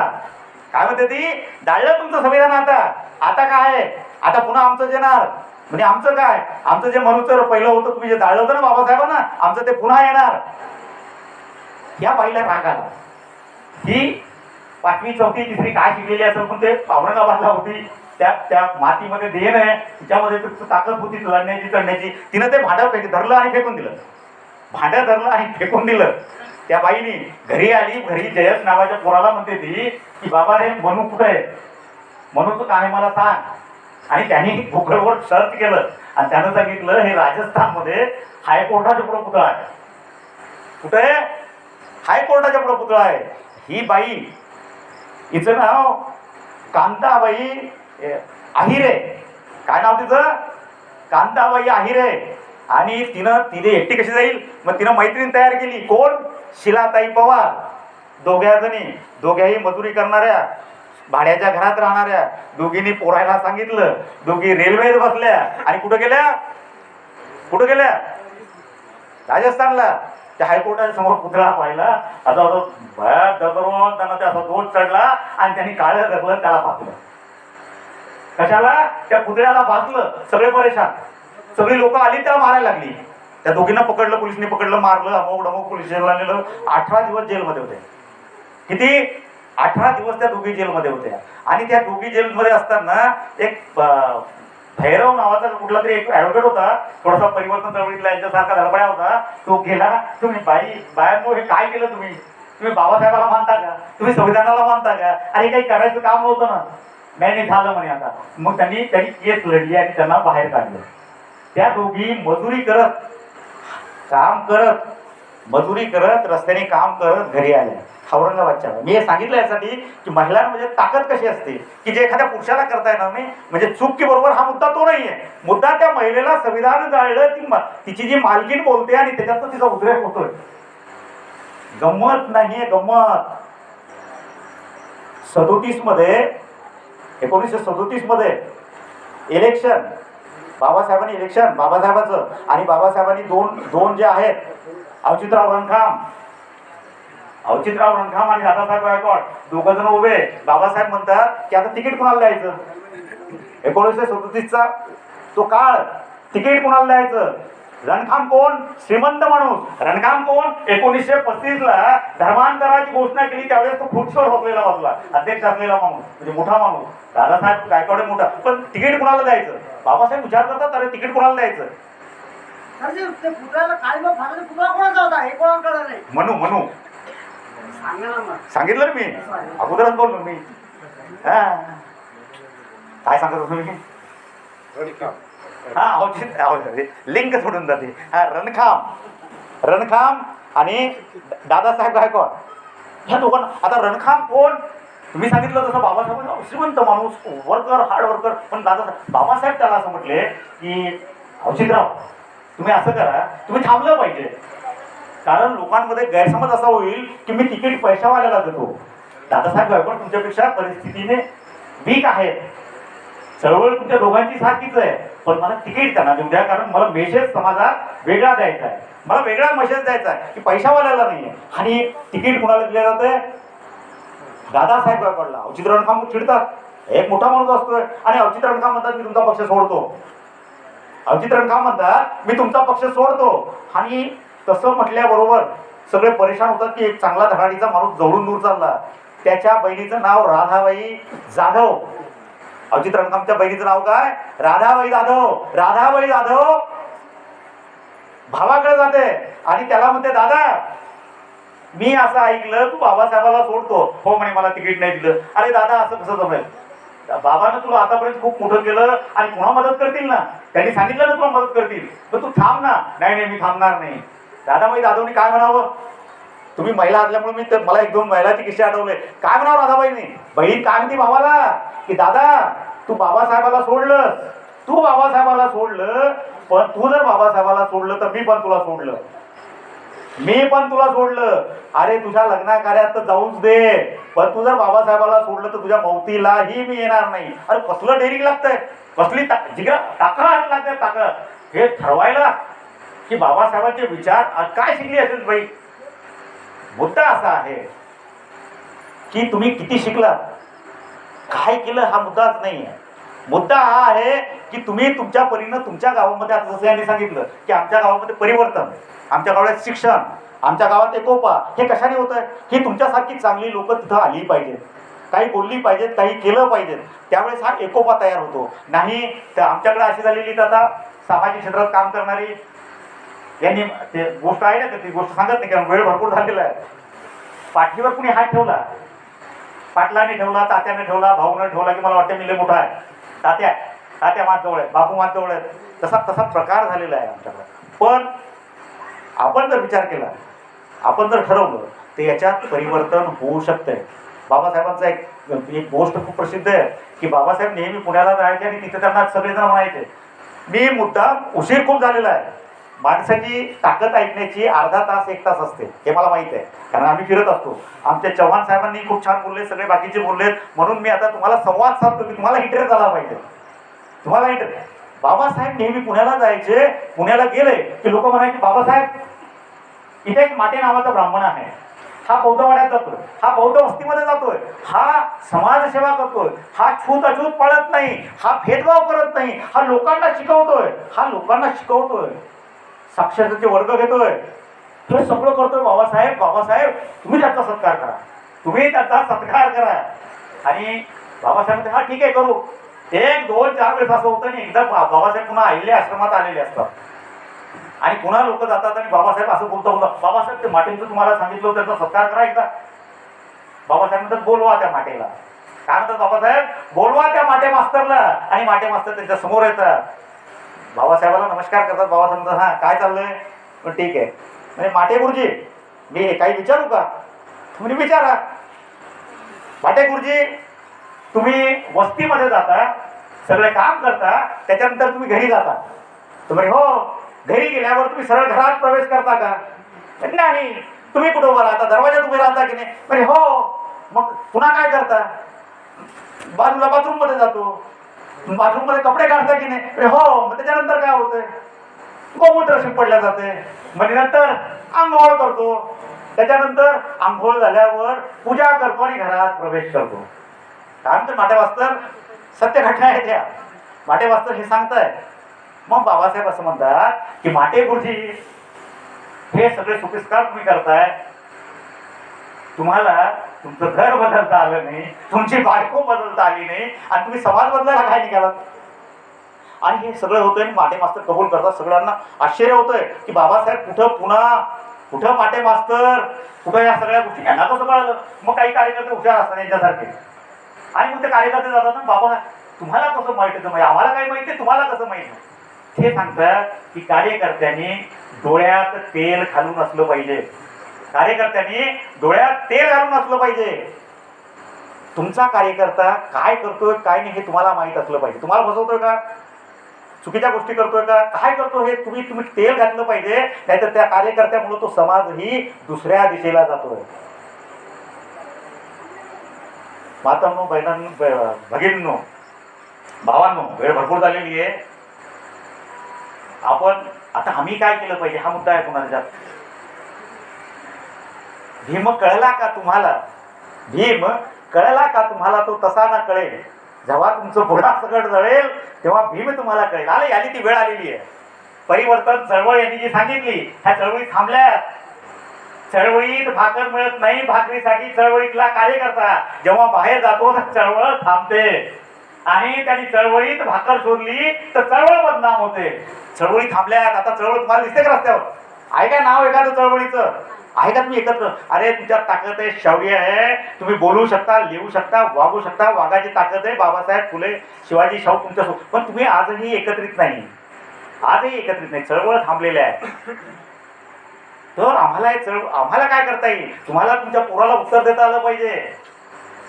काय म्हणते ती? जाळलं तुमचं संविधान. आता काय आहे? आता पुन्हा आमचं येणार. म्हणजे आमचं काय? आमचं जे मनुचं पहिलं होतं, तुम्ही जे जाळलं होतं ना बाबासाहेबांना, आमचं ते पुन्हा येणार. या बाईला राग आला. ही 5वी 4थी 3री काय शिकलेली असेल, पण ते औरंगाबादला होती, त्या मातीमध्ये देण आहे, तिच्यामध्ये ताकद होती लढण्याची चढण्याची. तिनं ते भांडं धरलं आणि फेकून दिलं. भांडं धरलं आणि फेकून दिलं. त्या बाईनी घरी आली. घरी जयस नावाच्या पोराला म्हणते ती की बाबा रे मनू कुठं आहे? मनूचं काय मला सांग. आणि त्यांनी गुगलवर सर्च केलं आणि त्यानं सांगितलं हे राजस्थानमध्ये हायकोर्टाच्या पुढं पुतळा आहे. कुठे? हायकोर्टाच्या पुढं पुतळा आहे. ही बाई, हिचं नाव कांताबाई आहिरे. काय नाव तिचं? कांताबाई आहिरे. आणि तिने एकटी कशी जाईल? मग तिनं मैत्रीण तयार केली. कोण? शिलाताई पवार. दोघ्याही मजुरी करणाऱ्या, भाड्याच्या घरात राहणाऱ्या. दोघींनी पोरायला सांगितलं. दोघी रेल्वेत बसल्या आणि कुठं गेल्या? राजस्थानला. त्या हायकोर्टाच्या समोर पुतळा पाहिला. आता भयात दररोज त्यांना त्याचा दोष चढला आणि त्यांनी काळं धरलं, त्याला पाचलं. कशाला? त्या पुतळ्याला पाचलं. सगळे परेशान. सगळी लोक आली, त्याला मारायला लागली. त्या दोघींना पकडलं, पोलिसने पकडलं, मारलं, अमोक पोलीस स्टेशनला नेलं. 18 दिवस जेलमध्ये होते. किती? 18 दिवस त्या दोघी जेलमध्ये होत्या. आणि त्या दोघी जेलमध्ये असताना एक भैरव नावाचा कुठला तरी एक ॲडव्होकेट होता, थोडासा परिवर्तन चळवळीतला यांच्यासारखा धडपड्या होता. तो गेला. तुम्ही बायांनो हे काय केलं? तुम्ही बाबासाहेबाला मानता का? तुम्ही संविधानाला मानता का? आणि काही करायचं काम नव्हतं ना? नाही झालं म्हणे आता. मग त्यांनी केस लढली आणि त्यांना बाहेर काढलं. त्या दोघी मजुरी करत रस्त्याने काम करत घरी आल्या औरंगाबादच्या. मी हे सांगितलं यासाठी की महिलांमध्ये ताकद कशी असते की जे एखाद्या पुरुषाला करता येणार नाही. म्हणजे चूक की बरोबर हा मुद्दा तो नाहीये. मुद्दा त्या महिलेला संविधान जाळलं, तिची जी मालकीण बोलते आणि त्याच्यात तिचा उद्रेक होतोय. गंमत नाहीये, गंमत. 1937 मध्ये इलेक्शन, बाबासाहेबांचं, आणि बाबासाहेबांनी दोन जे आहेत, अवचितराव रणखाम आणि दादासाहेब गायकवाड, दोघं जण उभे. बाबासाहेब म्हणतात की आता तिकीट कुणाला द्यायचं? 1937चा तो काळ, तिकीट कुणाला द्यायचं? रणखाम कोण? श्रीमंत माणूस. रणखाम कोण? 1935ला धर्मांतराची घोषणा केली, त्यावेळेस तो खुर्चीवर बसलेला बसला, अध्यक्ष असलेला माणूस, म्हणजे मोठा माणूस. दादासाहेब गायकवाड मोठा. पण तिकीट कुणाला द्यायचं? बाबासाहेब विचार करतात, अरे तिकीट कुणाला द्यायचं? म्हणू सांगितलं ना मी, अगोदरच बोललो मी. काय सांगत तुम्ही? लिंक सोडून जाते. रणखाम आणि दादासाहेब गायकवाड ह्या दोघांना. आता रणखाम कोण? तुम्ही सांगितलं तसं बाबासाहेब श्रीमंत माणूस, वर्कर, हार्ड वर्कर. पण बाबासाहेब त्याला असं म्हटले की अवचितराव तुम्ही असं करा, तुम्ही थांबलं पाहिजे, कारण लोकांमध्ये गैरसमज असा होईल की मी तिकीट पैशावाल्याला देतो. दादासाहेब गायकवाड तुमच्यापेक्षा परिस्थितीने वीक आहे, चळवळ तुमच्या दोघांची सारखीच आहे, पण मला तिकीट त्यांना देऊ द्या, कारण मला मेसेज समाजात वेगळा द्यायचा आहे. मला वेगळा मेसेज द्यायचा आहे की पैशावाल्याला नाही आहे. आणि तिकीट कुणाला दिलं जातंय? दादासाहेब गायकवाडला. अवचित रणखाम चिडतात, एक मोठा माणूस असतोय आणि अवचित रणखाम म्हणतात मी तुमचा पक्ष सोडतो. अवचित रणखाम म्हणतात मी तुमचा पक्ष सोडतो. आणि तसं म्हटल्याबरोबर सगळे परेशान होतात की एक चांगला धडाडीचा माणूस जवळून दूर चालला. त्याच्या बहिणीचं नाव राधाबाई जाधव. अजित रणकामच्या बहिणीचं नाव काय? राधाबाई जाधव. राधाबाई जाधव भावाकडे जाते आणि त्याला म्हणते, दादा मी असं ऐकलं तू बाबासाहेबाला सोडतो. हो म्हणे, मला तिकीट नाही दिलं. अरे दादा असं कसं जमेल? बाबानं तुला आतापर्यंत खूप मोठं केलं आणि पुन्हा मदत करतील ना, त्यांनी सांगितलं ना तुला मदत करतील, तर तू थांब ना. नाही नाही, मी थांबणार नाही. राधाबाई जाधवनी काय म्हणावं? तुम्ही महिला असल्यामुळे मी तर मला एक दोन महिलाचे किस्से आठवले. काय म्हणावं राधाबाईने? बहीण काय म्हणते भावाला की दादा तू बाबासाहेबाला सोडलं, तू बाबासाहेबाला सोडलं, पण तू जर बाबासाहेबाला सोडलं तर मी पण तुला सोडलं, मी पण तुला सोडलं. अरे तुझ्या लग्ना कार्यात तर जाऊच दे, पण तू जर बाबासाहेबाला सोडलं तर तुझ्या मौतीलाही मी येणार नाही. अरे कसलं डेअरिंग लागतंय, कसली जिगरा ताकद लागते, ताकद हे ठरवायला की बाबासाहेबांचे विचार काय शिकली असेल बाई. मुद्दा असा आहे की तुम्ही किती शिकलात, काय केलं हा मुद्दाच नाही आहे. मुद्दा हा आहे की तुम्ही तुमच्या परीनं तुमच्या गावामध्ये, आता जसं यांनी सांगितलं की आमच्या गावामध्ये परिवर्तन, आमच्या गावात शिक्षण, आमच्या गावात एकोपा, हे कशाने होत आहे? ही तुमच्यासारखी चांगली लोक तिथं आली पाहिजेत, काही बोलली पाहिजेत, काही केलं पाहिजेत. त्यावेळेस हा एकोपा तयार होतो. नाही तर आमच्याकडे अशी झालेली तर आता सामाजिक क्षेत्रात काम करणारी यांनी ते गोष्ट आहे ना, ती गोष्ट सांगत नाही कारण वेळ भरपूर झालेला आहे. पाठीवर कुणी हात ठेवला, पाटलाने ठेवला, तात्याने ठेवला, भाऊने ठेवला की मला वाटतं मी लय मोठा आहे, तात्या तात्या माझ्याजवळ आहेत, बापू माझ्याजवळ आहेत, तसा तसा प्रकार झालेला आहे आमच्याकडे. पण आपण जर विचार केला, आपण जर ठरवलं तर याच्यात परिवर्तन होऊ शकतंय. बाबासाहेबांचा एक गोष्ट खूप प्रसिद्ध आहे की बाबासाहेब नेहमी पुण्याला जायचे आणि तिथे त्यांना सगळेजण म्हणायचे, मी मुद्दाम उशीर खूप झालेला आहे. माणसाची ताकद ऐकण्याची अर्धा तास एक तास असते, हे मला माहित आहे कारण आम्ही फिरत असतो. आमच्या चव्हाण साहेबांनी खूप छान बोलले, सगळे बाकीचे बोललेत, म्हणून मी आता तुम्हाला संवाद साधतो की तुम्हाला इंटरेस्ट आला पाहिजे, तुम्हाला इंटरेस्ट. बाबासाहेब नेहमी पुण्याला जायचे, पुण्याला गेले की लोक म्हणायचे बाबासाहेब इथे एक माटे नावाचा ब्राह्मण आहे, हा बौद्धवाड्यात जातोय, हा बौद्ध वस्तीमध्ये जातोय, हा समाजसेवा करतोय, हा छूत अछूत पळत नाही, हा भेदभाव करत नाही, हा लोकांना शिकवतोय, हा लोकांना शिकवतोय, साक्षरतेचे वर्ग घेतोय, हे सगळं करतोय बाबासाहेब. बाबासाहेब तुम्ही त्याचा सत्कार करा, तुम्ही त्याचा सत्कार करा. आणि बाबासाहेब म्हणते हा ठीक आहे करू. एक दोन चार वेळेस असं होतं आणि एकदा बाबासाहेब पुन्हा अहिल्या आश्रमात आलेले असतात आणि पुन्हा लोक जातात आणि बाबासाहेब असं बोलतात, बाबासाहेब ते माटेंचं तुम्हाला सांगितलं त्याचा सत्कार करा एकदा. बाबासाहेब म्हणतात बोलवा त्या माटेला. काय म्हणतात बाबासाहेब? बोलवा त्या माटे मास्तरला. आणि माटे मास्तर त्यांच्या समोर येतात, बाबासाहेबाला नमस्कार करतात. बाबासाहेब म्हणतात हा काय चाललंय? पण ठीक आहे. म्हणजे माटे गुरुजी मी काही विचारू का? तुम्ही विचारा. माटे गुरुजी तुम्ही वस्तीमध्ये जाता, सगळे काम करता, त्याच्यानंतर तुम्ही घरी जाता. तुम्ही हो, घरी गेल्यावर तुम्ही सरळ घरात प्रवेश करता का? नाही. तुम्ही कुठं उभं राहता? दरवाजात उभे राहता की नाही? म्हणजे हो. मग पुन्हा काय करता? बाजूला बाथरूम मध्ये जातो, बाथरूम मध्ये कपडे काढता की नाही? अरे हो. मग त्याच्यानंतर काय होतंय? गोमूत्र शिंपडल्या जाते. म्हणजे नंतर आंघोळ करतो, त्याच्यानंतर आंघोळ झाल्यावर पूजा करतो आणि घरात प्रवेश करतो. काय म्हणते माटे मास्तर? सत्य घटना आहे त्या. माटे मास्तर हे सांगताय. मग बाबासाहेब असं म्हणतात की माटे गुरुजी हे सगळे सुपिस्कार तुम्ही करताय, तुम्हाला तुमचं घर बदलता आलं नाही, तुमची बायको बदलता आली नाही आणि तुम्ही समाज बदलायला काय निघालात? आणि हे सगळं होतंय आणि माटे मास्तर कबूल करतात. सगळ्यांना आश्चर्य होतंय की बाबासाहेब कुठं पुन्हा, कुठं माटे मास्तर, कुठं या सगळ्या गोष्टी यांना कसं कळलं? मग काही कार्यकर्ते हुशार असतात यांच्यासारखे आणि मग ते कार्यकर्ते जातात ना, बाबा तुम्हाला कसं माहिती? आम्हाला काय माहिती, तुम्हाला कसं माहिती? हे सांगतात की कार्यकर्त्यांनी डोळ्यात तेल घालून असलं पाहिजे, कार्यकर्त्यांनी डोळ्यात तेल घालून असलं पाहिजे. तुमचा कार्यकर्ता काय करतोय काय नाही हे तुम्हाला माहित असलं पाहिजे. तुम्हाला फसवतोय का, चुकीच्या गोष्टी करतोय का, काय करतो हे तुम्ही तेल घातलं पाहिजे. नाहीतर त्या कार्यकर्त्यामुळे तो समाजही दुसऱ्या दिशेला जातोय. मातांनो, बहिणांनो, भगिनींनो, भावांनो, वेळ भरपूर झालेली आहे. आपण आता आम्ही काय केलं पाहिजे हा मुद्दा आहे कोणाच्या. भीम कळला का तुम्हाला? भीम कळला का तुम्हाला? तो तसा ना कळेल. जेव्हा तुमचं बुडा सगळं जळेल तेव्हा भीम तुम्हाला कळेल. आली ती वेळ आलेली आहे. परिवर्तन चळवळ यांनी जी सांगितली, ह्या चळवळी थांबल्यात. चळवळीत भाकर मिळत नाही, भाकरीसाठी चळवळीतला कार्यकर्ता जेव्हा बाहेर जातो तर चळवळ थांबते आणि त्यांनी चळवळीत भाकर शोधली तर चळवळ बदनाम होते. चळवळी थांबल्यात, आता चळवळ तुम्हाला दिसते का रस्त्यावर? आहे का नाव एखादं चळवळीचं? आहे का तुम्ही एकत्र? अरे तुमच्यात ताकद आहे, शौर्य आहे, तुम्ही बोलू शकता, लिहू शकता, वागू शकता, वागायची ताकद आहे. बाबासाहेब फुले, शिवाजी, शाहू तुमच्या पण तुम्ही आजही एकत्रित नाही, आजही एकत्रित नाही, चळवळ थांबलेल्या आहे. तर आम्हाला काय करता येईल? तुम्हाला तुमच्या पोराला उत्तर देता आलं पाहिजे.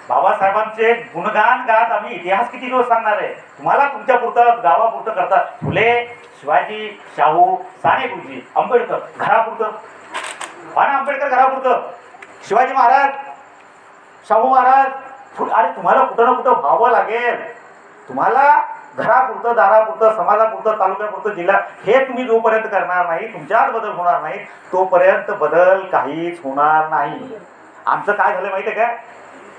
बाबासाहेबांचे गुणगान गात आम्ही इतिहास किती दिवस सांगणार आहे? तुम्हाला तुमच्या पुरतं गावापुरतं करता. फुले, शिवाजी, शाहू, साने गुरुजी, आंबेडकर घरापुरतं, आंबेडकर घरापुरतं, शिवाजी महाराज, शाहू महाराज, अरे तुम्हाला कुठं ना कुठं व्हावं लागेल. तुम्हाला घरापुरतं, दारापुरतं, समाजापुरतं, तालुक्यापुरतं, जिल्हा हे तुम्ही जोपर्यंत करणार नाही, तुमच्यात बदल होणार नाही, तोपर्यंत बदल काहीच होणार नाही. आमचं काय झालं माहिती आहे का?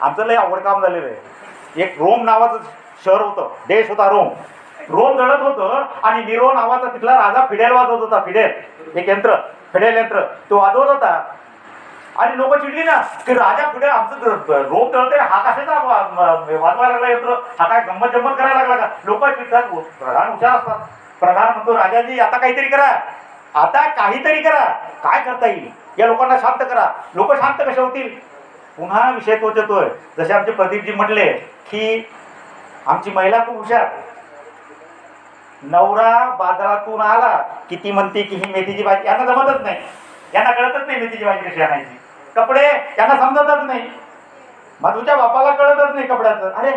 आमचं लय अवघड काम झालेलं आहे. एक रोम नावाचं शहर होतं, देश होता रोम. रोम जळत होतं आणि निरो नावाचा तिथला राजा फिडेल वाजवत होता. फिडेल एक यंत्र, फिडेल यंत्र तो वाजवत होता आणि लोक चिडली ना की राजा फिडेल आमचं रोम जळतंय, हा कशाचा वाजवायला लागला यंत्र, हा काय गंमत जम्मत करायला लागला का? लोक चिडतात. प्रधान हुशार असतात. प्रधान म्हणतो राजाजी आता काहीतरी करा, आता काहीतरी करा, काय करता येईल, या लोकांना शांत करा. लोक शांत कसे होतील? पुन्हा विषय तोच येतोय. जसे आमचे प्रदीपजी म्हटले की आमची महिला खूप हुशार. नवरा बाजारातून आला की ती म्हणते की ही मेथीची भाजी, यांना जमतच नाही, यांना कळतच नाही मेथीची भाजी कशी आणायची. कपडे यांना समजतच नाही, मधूच्या बापाला कळतच नाही कपड्याचं. अरे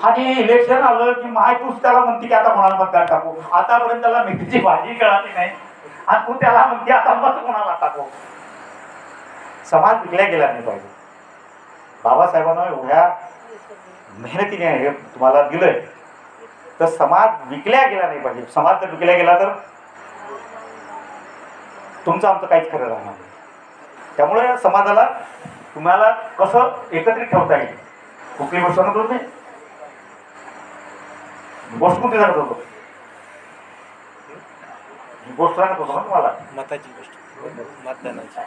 आणि इलेक्शन आलं की माय तूच त्याला म्हणते की आता कोणाला मतदान टाकू. आतापर्यंत त्याला मेथीची भाजी कळाली नाही आणि तू त्याला म्हणते आता मत कोणाला टाकू. समाज विकल्या गेला नाही पाहिजे. बाबासाहेबांना एवढ्या मेहनतीने हे तुम्हाला दिलंय तर समाज विकल्या गेला नाही पाहिजे. समाज जर विकल्या गेला तर तुमचं आमचं काहीच खरं राहणार नाही. त्यामुळे समाजाला तुम्हाला कसं एकत्रित ठेवता येईल, कुठली गोष्ट सांगत होतो नाही, गोष्ट कोणती सांगत होतो, गोष्ट सांगत होतो ना तुम्हाला, मताची गोष्ट, मतदानाची,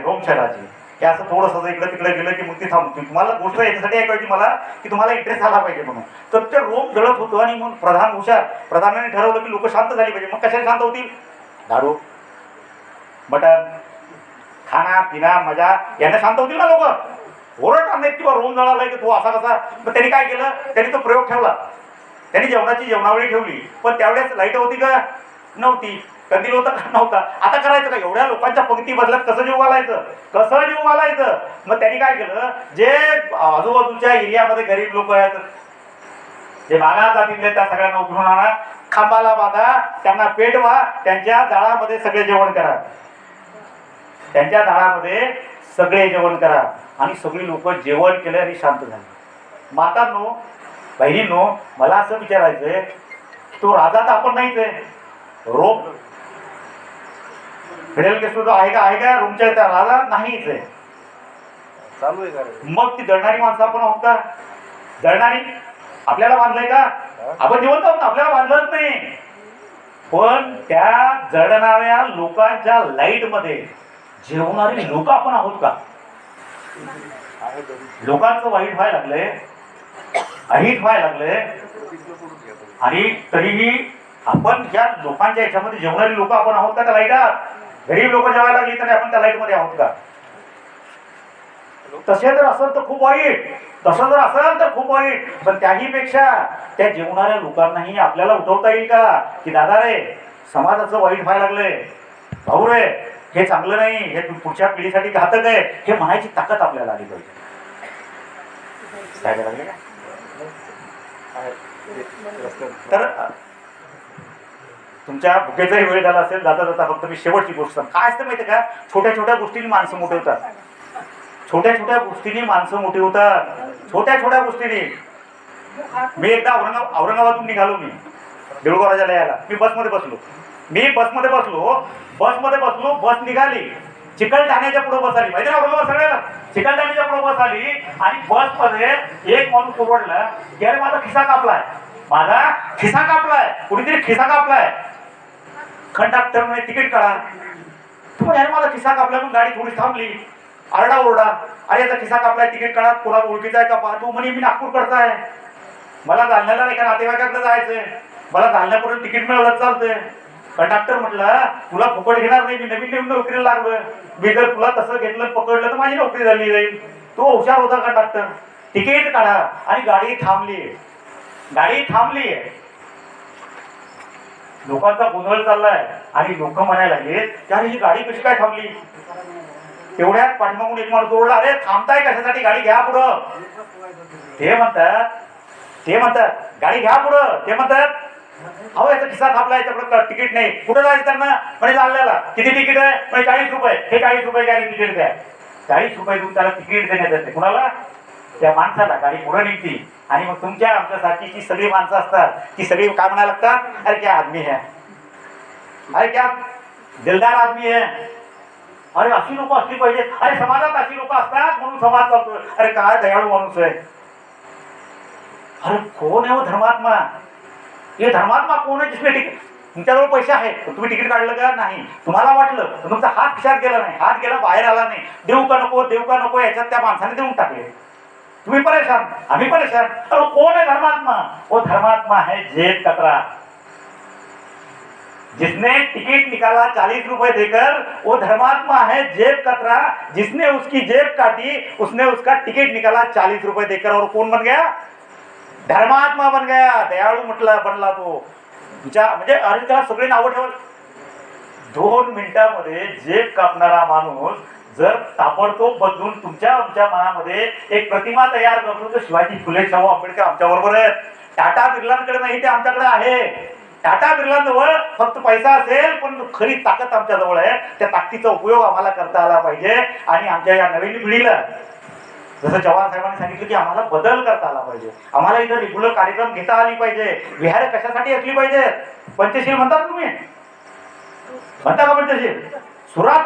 रोम शहराची. हे असं थोडंसं इकडे तिकडे गेलं की मग ती थांबते. तुम्हाला गोष्ट याच्यासाठी ऐकायची मला की तुम्हाला इंटरेस्ट आला पाहिजे म्हणून. तर ते रोम जळत होतं आणि मग प्रधान हुशार, प्रधानाने ठरवलं की लोक शांत झाली पाहिजे. मग कशाने शांत होतील? दारू, मटण, खाना पिना, मजा यांना शांत होतील ना लोक. ओरडणार नाहीत किंवा रोम जळालाय की तू असा कसा. मग त्यांनी काय केलं? त्यांनी तो प्रयोग ठेवला. त्यांनी जेवणाची जेवणावळी ठेवली. पण त्यावेळेस लाईट होती का? नव्हती. कंदील होता का? नव्हता. आता करायचं का? एवढ्या लोकांच्या पंक्ती बदलत कसं जीव घालायचं, कसं जीव घालायचं? मग त्यांनी काय केलं, जे आजूबाजूच्या एरियामध्ये गरीब लोक आहेत, जे मागास जातीतले, त्या सगळ्यांना उठून आणा, खांबाला बांधा, त्यांना पेटवा, त्यांच्या जाळामध्ये सगळे जेवण करा, त्यांच्या जाळामध्ये सगळे जेवण करा. आणि सगळी लोक जेवण केले आणि शांत झाले. मातांनो, बहिणींनो, मला असं विचारायचंय, तो राजा तर आपण नाहीच आहे. रोम फिडेल केस्ट्रो जो आहे का रोमच्या त्या राजा नाहीच आहे. चालू आहे का? मग ती जळणारी माणसं आपण आहोत का? जळणारी आपल्याला बांधलंय का? आपण जिवंत आहोत ना, आपल्याला बांधलंच नाही. पण त्या जळणाऱ्या लोकांच्या लाईट मध्ये जेवणारी लोक आपण आहोत का? लोकांचं वाईट व्हायला लागलंय, अहित व्हायला लागलंय, आणि तरीही आपण या लोकांच्या याच्यामध्ये जेवणारी लोक आपण आहोत का? त्या लाईटात गरीब लोक जेवायला लागली तरी आपण त्या लाईट मध्ये आहोत का? तसे जर असेल तर खूप वाईट, तसं जर असेल तर खूप वाईट. पण त्याही पेक्षा त्या जेवणाऱ्या लोकांनाही आपल्याला उठवता येईल का की दादा रे, समाजाचं वाईट व्हायला लागलंय, भाऊ रे हे चांगलं नाही, हे पुढच्या पिढीसाठी घातक आहे, हे म्हणायची ताकद आपल्याला आली पाहिजे. काय करायला लागले का? तर तुमच्या भुकेचाही वेळ झाला असेल. जाता जाता फक्त मी शेवटची गोष्ट सांग. काय असतं माहिती का? छोट्या छोट्या गोष्टींनी माणसं मोठी होतात. छोट्या छोट्या गोष्टींनी माणसं मोठी होतात. छोट्या छोट्या गोष्टींनी. मी एकदा औरंगाबादून निघालो. मी देऊळगाव राजाला यायला मी बसमध्ये बसलो. बस निघाली, चिकलठाण्याच्या पुढे बस आली. माहिती ना औरंगाबाद सगळ्याला? चिकलठाण्याच्या पुढे बस आली आणि बसमध्ये एक माणूस ओरडला की अरे माझा खिसा कापलाय, कुठेतरी खिसा कापलाय. कंडक्टरने तिकीट काढा. तू म्हणे अरे माझा खिसा कापला, मग गाडी थोडी थांबली, आरडा ओरडा, अरे याचा खिसा कापलाय, तिकीट काढा, कोणा ओळखीचा आहे का पहा. तू म्हणे मी नागपूरकडचा आहे, मला जालन्याला एका नातेवाईकाकडे जायचंय, मला जालन्यापर्यंत तिकीट मिळालं चालतंय. कंडक्टर म्हटलं तुला फुकट घेणार नाही, मी नवीन नवीन नोकरीला लागलोय, मी जर तुला तसं घेतलं पकडलं तर माझी नोकरी झाली जाईल. तो हुशार होता कंडक्टर. तिकीट काढा आणि गाडी थांबली, गाडी थांबली. लोकांचा गोंधळ चाललाय आणि लोक म्हणायला लागले की अरे ही गाडी कशी काय थांबली. तेवढ्यात पाठीमागून एक माणूस ओरडला, अरे थांबताय कशासाठी, गाडी घ्या पुढं. ते म्हणतात गाडी घ्या पुढं. ते म्हणतात अहो याचा खिसा थांबला, याच्याकडे तिकीट नाही, कुठं जायचं त्यांना, म्हणजे जालन्याला. किती तिकीट आहे, म्हणजे 40 रुपये. हे 40 रुपये गाडी तिकीट द्या. 40 रुपये देऊन त्याला तिकीट देण्यात येते. कुणाला, त्या माणसाला. गाडी पुढे निघते आणि मग तुमच्या आमच्यासारखी जी सगळी माणसं असतात ती सगळी काय म्हणायला लागतात, अरे क्या आदमी है, अरे क्या दिलदार आदमी है, अरे अशी लोक असली पाहिजे, अरे समाजात अशी लोक असतात म्हणून समाज चालतोय, अरे काय दयाळू माणूस आहे. अरे कोण आहे वो धर्मात्मा, हे धर्मात्मा कोण आहे जिसने तिकीट, तुमच्याजवळ पैसे आहेत तुम्ही तिकीट काढलं का नाही, तुम्हाला वाटलं तर तुमचा हात खिशात गेला नाही, हात गेला बाहेर आला नाही, देऊ का नको याच्यात त्या माणसाने देऊन टाकले, तुम्ही परेशान, आम्ही परेशान. अरे कौन है धर्मात्मा, वो धर्मात्मा है जेब कतरा, जिसने टिकट निकाला 40 रुपए देकर, वो धर्मात्मा है जेब कतरा, जिसने उसकी जेब काटी उसने उसका टिकट निकाला 40 रुपए देकर, और कौन बन गया, धर्मात्मा बन गया, दयाळू म्हटला बनला तो. म्हणजे अरे त्याला सगळे नावं ठेवत. 2 मिनिटांमध्ये जेब कापणारा माणूस जर ताबडतोब बदलून तुमच्या आमच्या मनामध्ये एक प्रतिमा तयार करतो, तर शिवाजी फुले शाहू आंबेडकर आमच्या बरोबर आहेत. टाटा बिर्लांकडे नाही, ते आमच्याकडे आहे. टाटा बिर्लांजवळ फक्त पैसा असेल पण खरी ताकद आमच्या जवळ आहे. त्या ताकदीचा उपयोग आम्हाला करता आला पाहिजे. आणि आमच्या या नवीन पिढीला जसं चव्हाण साहेबांनी सांगितलं की आम्हाला बदल करता आला पाहिजे, आम्हाला इथं रेग्युलर कार्यक्रम घेता आली पाहिजे. विहार कशासाठी असली पाहिजे, पंचशील म्हणतात तुम्ही, म्हणता का पंचशील, सुरात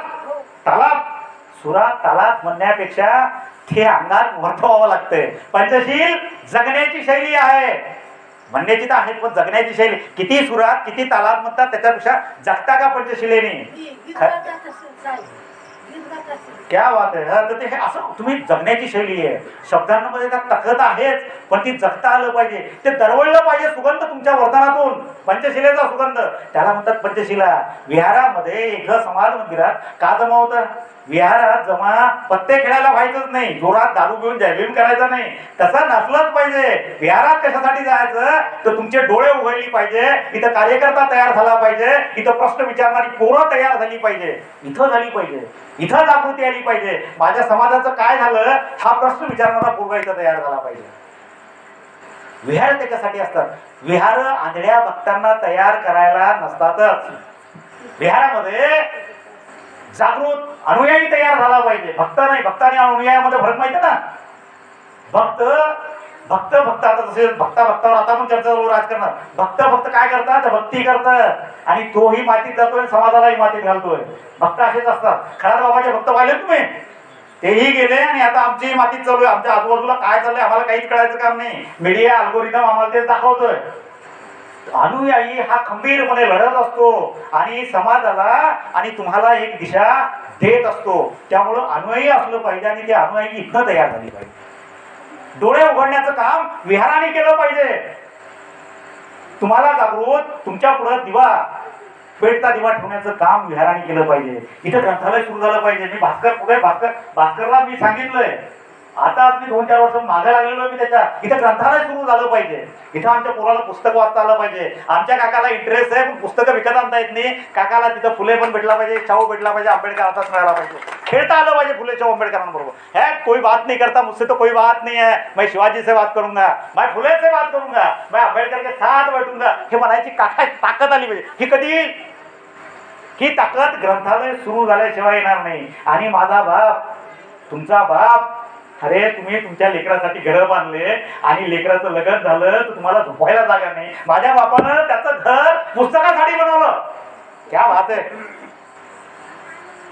तालात म्हणण्यापेक्षा ते अंगात वर्तवावं लागतंय. पंचशील जगण्याची शैली आहे, म्हणण्याची तर आहे पण जगण्याची शैली. किती सुरात किती तालात म्हणतात त्याच्यापेक्षा जगता का पंचशिलेने, क्या बात आहे. तर ते हे असं तुम्ही जगण्याची शैली आहे, शब्दांमध्ये त्यात ताकद आहेच पण ती जगता आलं पाहिजे, ते दरवळलं पाहिजे सुगंध तुमच्या वर्तनातून, पंचशिलेचा सुगंध, त्याला म्हणतात पंचशिला. विहारामध्ये एक समाज मंदिरात का जमा होतं, विहारात जमा पत्ते खेळायला व्हायचंच नाही, जोरात दारू घेऊन जयभीम करायचं नाही, तसं नसलंच पाहिजे. विहारात कशासाठी जायचं तर तुमचे डोळे उघडली पाहिजे, इथं कार्यकर्ता तयार झाला पाहिजे, इथं प्रश्न विचारणारी पोरं तयार झाली पाहिजे, इथं झाली पाहिजे, इथं जागृती आली पाहिजे. माझ्या समाजाचं काय झालं हा प्रश्न विचारणारा पोरगा इथं तयार झाला पाहिजे. विहार त्याच्यासाठी असतात. विहार आंधळ्या भक्तांना तयार करायला नसतातच, विहारामध्ये जागृत अनुयायी तयार झाला पाहिजे, भक्त नाही. भक्त आणि अनुयायामध्ये फरक माहिती ना. भक्त आता जसे भक्तावर आता पण चर्चा चालू राजकारणात. भक्त काय करतात, भक्ती करतात आणि तोही मातीत जातोय, समाजालाही मातीत घालतोय. भक्त असेच असतात. खराब बाबाचे भक्त पाहिले तुम्ही, तेही गेले आणि आता आमची मातीत चालू आहे. आमच्या आजूबाजूला काय चाललंय आम्हाला काहीच कळायचं काम नाही, मीडिया अल्गोरिदम आम्हाला ते दाखवतोय. अनुयायी हा खंबीरपणे लढत असतो आणि समाजाला आणि तुम्हाला एक दिशा देत असतो. त्यामुळं अनुयायी असलं पाहिजे आणि ते अनुयायी इथं तयार झाली पाहिजे. डोळे उघडण्याचं काम विहाराने केलं पाहिजे. तुम्हाला जागृत तुमच्या पुढे दिवा पेटता दिवा ठेवण्याचं काम विहाराने केलं पाहिजे. इथं ग्रंथालय सुरू झालं पाहिजे. मी भास्करला मी सांगितलंय, आता मी 2-4 वर्ष मागे लागलेलो मी त्याच्या. इथं ग्रंथालय सुरू झालं पाहिजे. इथं आमच्या पोराला पुस्तक वाचता आलं पाहिजे. आमच्या काकाला इंटरेस्ट आहे पण पुस्तकं विकत आणता येत नाही. काकाला तिथं फुले पण भेटला पाहिजे, शाहू भेटला पाहिजे, आंबेडकर आताच मिळाला पाहिजे, खेळता आलं पाहिजे फुले शाहू आंबेडकरांबरोबर. है कोई बात नहीं करता मुझसे तो कोई बात नहीं है, मैं शिवाजी से बात करूंगा, मैं फुले से बात करूंगा, मैं आंबेडकर के साथ बैठूंगा, हे म्हणायची ताकद आली पाहिजे. ही कधी ही ताकद ग्रंथालय सुरू झाल्याशिवाय येणार नाही. आणि माझा बाप तुमचा बाप, अरे तुम्ही तुमच्या लेकरासाठी घरं बांधले आणि लेकराचं लग्न झालं तर तुम्हाला झोपायला जागा नाही. माझ्या बापानं त्याचं घर पुस्तकासाठी बनवलं. क्या बात आहे.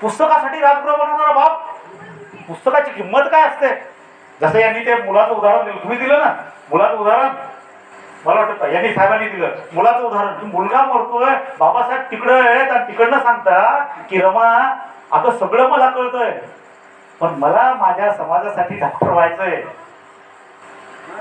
पुस्तकासाठी राजगृह बनवणारा बाप, पुस्तकाची किंमत काय असते. जसं यांनी ते मुलाचं उदाहरण दिलं, तुम्ही दिलं ना मुलाचं उदाहरण. मला वाटतं यांनी साहेबांनी दिलं मुलाचं उदाहरण की मुलगा मरतोय बाबासाहेब तिकडं आहेत आणि तिकडनं सांगतात की रमा आता सगळं मला कळतंय पण मला माझ्या समाजासाठी डॉक्टर व्हायचंय,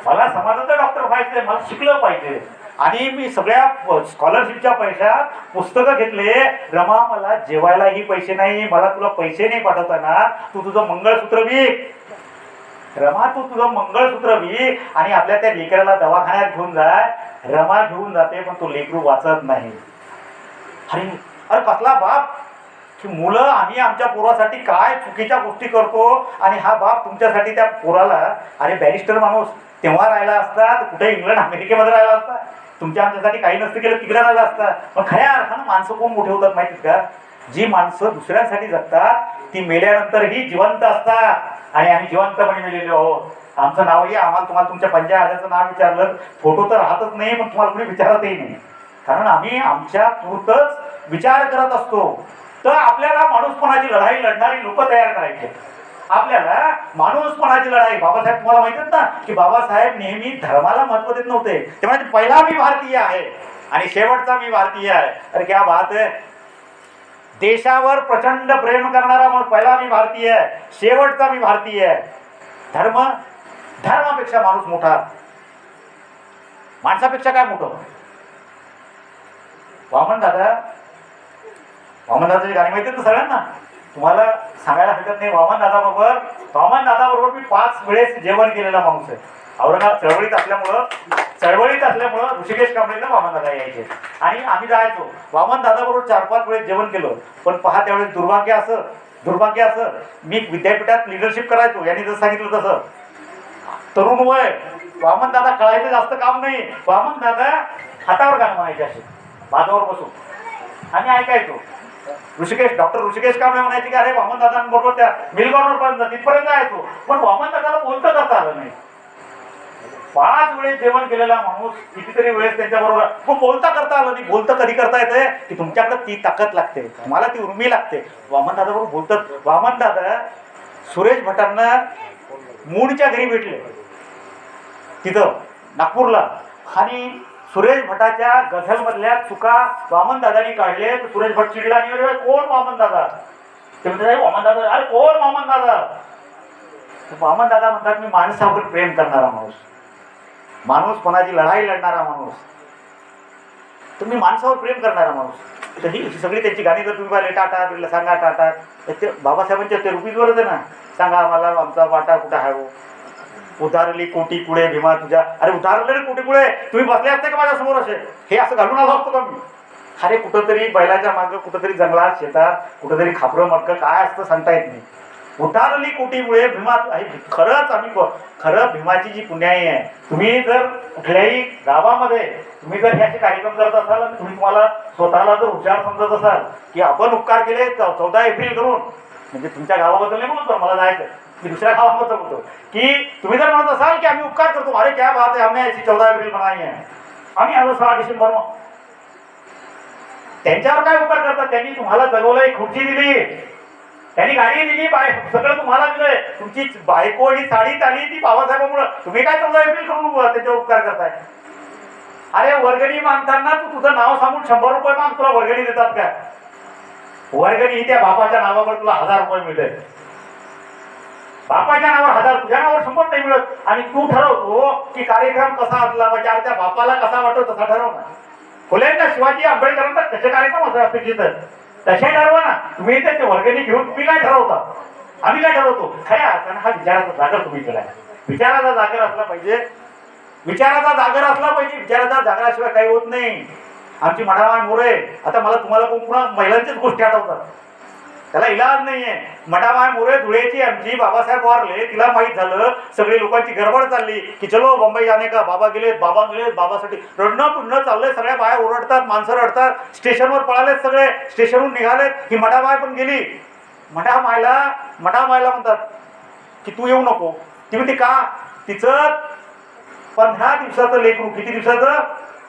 मला समाजाचं डॉक्टर व्हायचंय, मला शिकलं पाहिजे आणि मी सगळ्या स्कॉलरशिपच्या पैशात पुस्तकं घेतले. रमा मला जेवायलाही पैसे नाही, मला तुला पैसे नाही पाठवता ना, तू तुझं मंगळसूत्र विक. रमा तू तुझं मंगळसूत्र विक आणि आपल्या त्या लेकराला दवाखान्यात घेऊन जाय. रमा घेऊन जाते पण तो लेकरू वाचत नाही. अरे अरे कसला बाप की मुलं आम्ही आमच्या पोरासाठी काय चुकीच्या गोष्टी करतो आणि हा बाप तुमच्यासाठी त्या पोराला अरे बॅरिस्टर माणूस तेव्हा राहिला असता तर कुठे इंग्लंड अमेरिकेमध्ये राहिला असता, तुमच्या आमच्यासाठी काही नसतं केलं तिकडे राहिला असता. पण खऱ्या अर्थानं माणसं कोण मोठे होतात माहितीत का? जी माणसं दुसऱ्यांसाठी जगतात ती मेल्यानंतरही जिवंत असतात आणि आम्ही जिवंतपणे मेलेलो आहोत. आमचं नावही आम्हाला तुम्हाला तुमच्या पंचायताचं नाव विचारलं फोटो तर राहतच नाही पण तुम्हाला कुणी विचारतही नाही कारण आम्ही आमच्या पुरतच विचार करत असतो. तर आपल्याला माणूसपणाची लढाई लढणारी लोक तयार करायचे. आपल्याला माणूसपणाची लढाई बाबासाहेब तुम्हाला माहितीच ना की बाबासाहेब नेहमी धर्माला महत्व देत नव्हते. ते म्हणजे पहिला मी भारतीय आहे आणि शेवटचा मी भारतीय आहे. अरे क्या बात आहे. देशावर प्रचंड प्रेम करणारा मग पहिला मी भारतीय आहे, शेवटचा मी भारतीय आहे. धर्मापेक्षा माणूस मोठा, माणसापेक्षा काय मोठं? वामनदादाची गाणी माहिती ना सगळ्यांना, तुम्हाला सांगायला हरकत नाही. वामनदादा बरोबर मी 5 वेळेस जेवण केलेला माणूस आहे. औरंगाबाद चळवळीत असल्यामुळं ऋषिकेश कांबळेला वामनदादा यायचे आणि आम्ही जायचो. वामनदादा बरोबर 4-5 वेळेस जेवण केलं. पण पहा त्यावेळेस दुर्भाग्य असं मी विद्यापीठात लिडरशिप करायचो. यांनी जसं सांगितलं तसं तरुण वय. वामनदादा कळायचं जास्त काम नाही. वामनदादा हातावर गाणं म्हणायचे असे बाजावर बसून आम्ही ऐकायचो. डॉक्टर ऋषिकेश कांबळे म्हणायचे की अरे वामनदादांबरोबर त्या मिलगावपर्यंत तिथपर्यंत जायचो पण वामनदादाला बोलतं करता आलं नाही. 5 वेळेस जेवण केलेला माणूस कितीतरी वेळेस त्यांच्याबरोबर पण बोलता करता आलं नाही. बोलतं कधी करता येते की तुमच्याकडे ती ताकद लागते, तुम्हाला ती उर्मी लागते. वामनदादा बरोबर बोलतात. वामनदादा सुरेश भटांना मूळच्या घरी भेटले तिथं नागपूरला आणि सुरेश भटाच्या गझलमधल्या चुका वामनदादांनी काढले. तर सुरेश भट चिडला आणि अरे कोण वामनदादा? ते म्हणतात वामनदादा, अरे कोण वामनदादा? वामनदादा म्हणतात मी माणसावर प्रेम करणारा माणूस, माणूसपणाची लढाई लढणारा माणूस, तुम्ही माणसावर प्रेम करणारा माणूस. तर ही सगळी त्यांची गाणी जर तुम्ही पाहिले टाटा बिर्ला सांगा टाटा ते बाबासाहेबांच्या ते रुपीजवरच आहे ना. सांगा आम्हाला आमचा वाटा कुठं आहे हो, उधारली कोटी पुढे भीमा तुझ्या. अरे उधारलेली कोटी पुढे तुम्ही बसले असते का माझ्या समोर असे? हे असं घालून आलो असतो का मी? अरे कुठंतरी बैलाच्या मागं कुठंतरी जंगलात शेतात कुठंतरी खापरं मटकं काय असतं सांगता येत नाही. उधारली कोटीमुळे भीमा खरंच आम्ही खरं भीमाची जी पुण्याई आहे. तुम्ही जर कुठल्याही गावामध्ये तुम्ही जर ह्याचे कार्यक्रम करत असाल आणि तुम्हाला स्वतःला जर हुशार समजत असाल की आपण उपकार केले 14 एप्रिल करून, म्हणजे तुमच्या गावाबद्दल नाही बोलतो मला जायचं मी दुसऱ्या गावाबद्दल बोलतो की तुम्ही जर म्हणत असाल की आम्ही उपकार करतो, अरे क्या बात है हमने ऐसी 14 एप्रिल मनाई है, आम्ही आज 6 डिसेंबर त्यांच्यावर काय उपकार करतात? त्यांनी तुम्हाला जगवलं, एक खुर्ची दिली, त्यांनी गाडी दिली, सगळं तुम्हाला दिलंय. तुमची बायको ही साडीत आली ती बाबासाहेबांमुळे. तुम्ही काय 14 एप्रिल करून त्याच्यावर उपकार करताय? अरे वर्गणी मागताना तू तुझं नाव सांगून 100 रुपये माग, तुला वर्गणी देतात का? वर्गणी ही त्या बापाच्या नावावर तुला 1000 रुपये मिळते. बापाच्या नावावर 1000, तुझ्या नावावर 100 नाही मिळत. आणि तू ठरवतो की कार्यक्रम कसा असला पाहिजे, अरे त्या बापाला कसा वाटतो तसा ठरव ना. फुलेंना शिवाजी आंबेडकरांना कसे कार्यक्रम असं अपेक्षित तसे ठरवा ना. तुम्ही ते वर्गणी घेऊन तुम्ही काय ठरवता? आम्ही काय ठरवतो? खऱ्या अर्थानं हा विचाराचा जागर तुम्ही केलाय. विचाराचा जागर असला पाहिजे, विचाराचा जागराशिवाय काही होत नाही. आमची मठामाय मोरे, आता मला तुम्हाला पुन्हा महिलांच्याच गोष्टी आठवतात, त्याला इलाज नाहीये. मठामाय मोरे धुळेची आमची, बाबासाहेब वारले, तिला माहीत झालं, सगळी लोकांची गडबड चालली की चलो मुंबई जाणे का, बाबा गेलेत बाबासाठी रडणं पुढणं चाललंय. सगळ्या बाया ओरडतात, माणसं रडतात, स्टेशनवर पळालेत सगळे, स्टेशनवरून निघालेत. ही मठामाय पण गेली. मठामायला म्हणतात की तू येऊ नको. ती म्हणते का? तिचं 15 दिवसाचं लेकरू. किती दिवसाचं?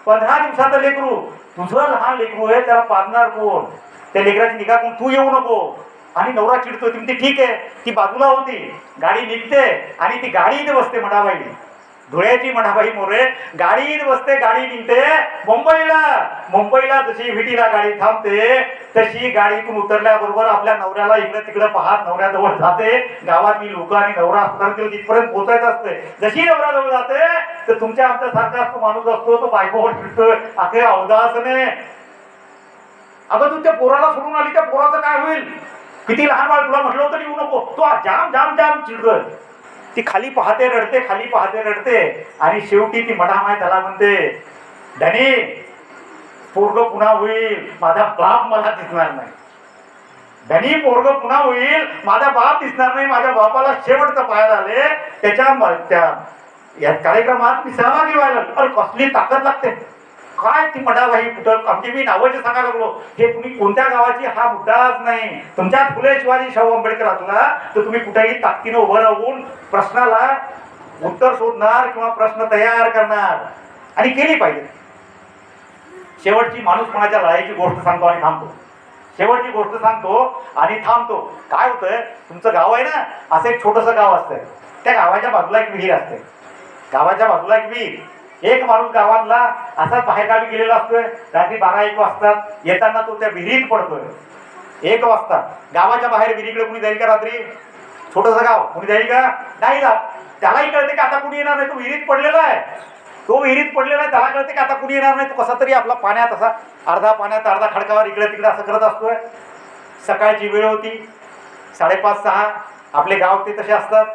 15 दिवसाचं लेकरू. तुझं लहान लेकरू आहे, त्याला पाजणार कोण? त्या लेकराची निगा कोण? तू येऊ नको. आणि नवरा चिडतो. ती म्हणते ठीक आहे. ती बाजूला होती, गाडी निघते आणि ती गाडी इथे बसते. मठाबाई धुळ्याची म्हणाबाई मोरे गाडीत बसते, गाडी निघते मुंबईला जशी विटीला गाडी थांबते तशी गाडीतून उतरल्याबरोबर आपल्या नवऱ्याला इकडे तिकडे पाहत नवऱ्याजवळ जाते. गावातली लोक आणि नवरा तिथपर्यंत पोहोचायचं असते. जशी नवऱ्याजवळ जाते तर तुमच्या आमच्या सारखा तो माणूस असतो, तो बायकोवर फिरतोय अखे अवदासने. अगं तू त्या पोराला सोडून आली, त्या पोराचं काय होईल? किती लहान बाळ, तुला म्हटलं होतं येऊ नको. तो जाम जाम जाम चिडतोय. ती खाली पाहते रडते आणि शेवटी ती मडामाय त्याला म्हणते, धनी पोरग पुन्हा होईल, माझा बाप मला दिसणार नाही. धनी पोरग पुन्हा होईल, माझा बाप दिसणार नाही. माझ्या बापाला शेवटचं पाहायला आले त्या या कार्यक्रमात मी सहभागी व्हायला. अरे कसली ताकद लागते काय ती मडाबाई कुठं आमची मी नावाचे सांगायला लागलो. हे तुम्ही कोणत्या गावाची हा मुद्दाच नाही. तुमच्या फुले शिवाजी शाहू आंबेडकर असला तर तुम्ही कुठेही ताकदीनं उभं राहून प्रश्नाला उत्तर शोधणार किंवा प्रश्न तयार करणार आणि केली पाहिजे. शेवटची माणूसपणाच्या लढाईची गोष्ट सांगतो आणि थांबतो. शेवटची गोष्ट सांगतो आणि थांबतो. काय होतंय, तुमचं गाव आहे ना, असं एक छोटंसं गाव असतंय. त्या गावाच्या बाजूला एक विहीर असते. गावाच्या बाजूला एक विहीर. एक माणूस गावातला असाच बाहेरगावी गेलेला असतोय. रात्री 12-1 वाजता येताना तो त्या विहिरीत पडतोय. 1 वाजता गावाच्या बाहेर विहिरीकडे कुणी जाईल का रात्री? छोटंसं गाव, कुणी जाईल का? नाही जात. त्यालाही कळते की आता कुणी येणार नाही. तो विहिरीत पडलेला आहे. त्याला कळते की आता कुणी येणार नाही. तो कसा तरी आपला पाण्यात असा अर्धा पाण्यात अर्धा खडकावर इकडे तिकडे असं करत असतोय. सकाळची वेळ होती, 5:30-6. आपले गाव ते तसे असतात.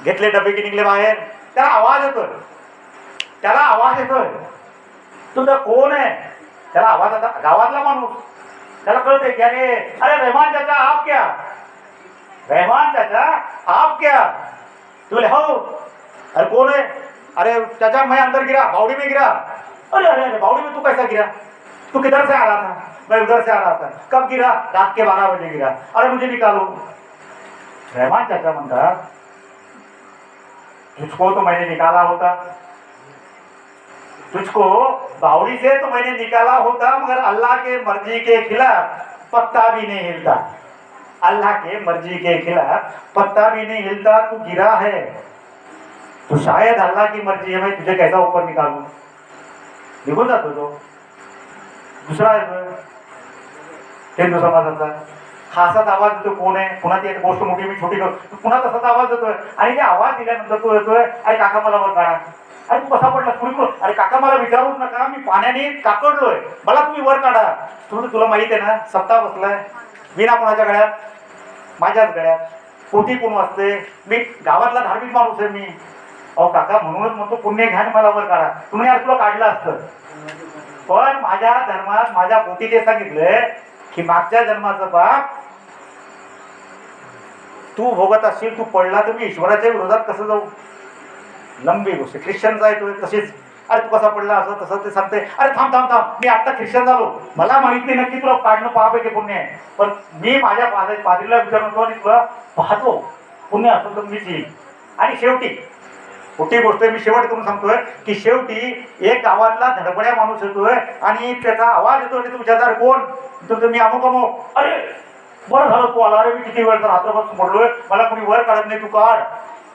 घेतले डबे की निघले बाहेर. त्याला आवाज येतोय. तुझं कोण आहे? त्याला आवाज आता गावातला माणूस. त्याला कळते की अरे रहमान चाचा आप क्या? तुले हो. अरे कोण आहे? अरे चाचा मैं अंदर गिरा, बावड़ी में गिरा. अरे बावड़ी में तू कैसा गिरा? तू किधर से आ रहा था? मैं उधर से आ रहा था. कब गिरा? रात के 12 बजे गिरा. अरे मुझे निकालो. रहमान चाचा म्हणतात, तुझको तो मैंने निकाला होता, तुझको बावड़ी से तो मैंने निकाला होता, मगर अल्लाह के मर्जी के खिलाफ पत्ता भी नहीं हिलता. अल्लाह के मर्जी के खिलाफ पत्ता भी नहीं हिलता. तू गिरा है तो शायद अल्लाह की मर्जी है, मैं तुझे कैसा ऊपर निकालूं. निघून जातो तो. दुसरा हिंदू समाजाचा हा असाच आवाज देतो. कोण आहे? पुन्हा ती एक गोष्ट मोठी मी छोटी करतो. पुन्हा तसाच आवाज देतोय आणि ते आवाज दिल्यानंतर तो येतोय, अरे काका मला वर काढा. अरे तू कसा पडला? कुणी? अरे काका मला विचारूच नका, मी पाण्याने काकडलोय, मला तुम्ही वर काढा. तुला माहित आहे ना, सप्ताह बसलाय. विना कोणाच्या गळ्यात? माझ्याच गळ्यात. पोटी कोण वाजते? मी गावातला धार्मिक माणूस आहे मी. अहो काका, म्हणूनच म्हणतो पुण्य घ्या आणि मला वर काढा. तुम्ही यार तुला काढलं असतं, पण माझ्या धर्मात माझ्या पोटी ते सांगितलंय की मागच्या जन्माचं पाप तू भोगत असशील. तू पडला तर मी ईश्वराच्या विरोधात कसं जाऊ? लंबी गोष्ट. ख्रिश्चनचा येतोय तसेच. अरे तू कसा पडला असं तसं ते सांगते. अरे थांब, मी आता ख्रिश्चन झालो, मला माहित नाही नक्की तुला काढणं पाप आहे की पुण्य आहे, पण मी माझ्या पादरीला विचारतो आणि तुला पाहतो, पुण्य असेल तर मीच येईल. आणि शेवटी मोठी गोष्ट मी शेवट करून सांगतोय की शेवटी एक गावातला धडपड्या माणूस येतोय आणि त्याचा आवाज येतो आणि तुमच्या कोण? तर मी अमुक. अरे बरं झालं तू आला. अरे मी किती वेळ तर रात्रभर पडलोय, मला कोणी वर काढत नाही, तू काढ.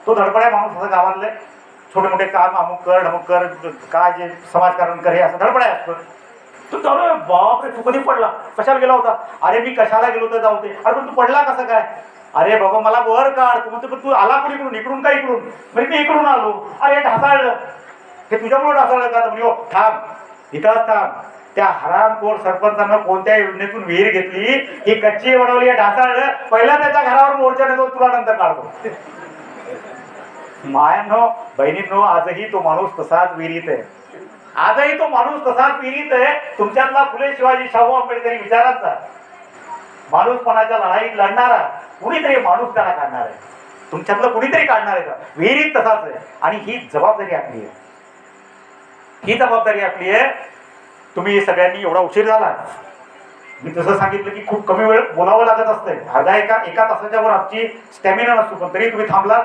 तो धडपड्या माणूस असं गावातले छोटे मोठे काम अमुक कर काय जे समाजकारण कर हे असं धडपड्या असतं. तू अरे बापरे, तू कधी पडला? कशाला गेला होता? अरे मी कशाला गेलो तर जाऊ दे. अरे पण तू पडला कसं काय? अरे बाबा मला वर काढ. तू म्हणतो तू आला पण इकडून का इकडून? म्हणजे मी इकडून आलो. अरे ढासाळलं. हे तुझ्यामुळे ढासाळलं का? म्हणजे थांब, इथंच थांब. त्या हरामखोर सरपंचानं कोणत्या योजनेतून विहीर घेतली, ही कच्ची बनवली, ढासाळलं. पहिला त्याच्या घरावर मोर्चा नेतो, तुला नंतर काढतो. मायांनो, बहिणींनो, आजही तो माणूस तसाच विहिरीत आहे. आजही तो माणूस तसाच विहिरीत आहे. तुमच्यातला फुले शिवाजी शाहू आंबेडकरी विचारांचा माणूसपणाच्या लढाईत लढणारा कुणीतरी माणूस त्याला काढणार आहे. तुमच्यातलं कुणीतरी काढणार आहे का? विहिरीत तसाच आहे. आणि ही जबाबदारी आपली आहे. तुम्ही सगळ्यांनी एवढा उशीर झाला. मी तसं सांगितलं की खूप कमी वेळ बोलावं लागत असतंय. एका तासाच्या वर आमची स्टॅमिना नसतो, पण तरी तुम्ही थांबलात,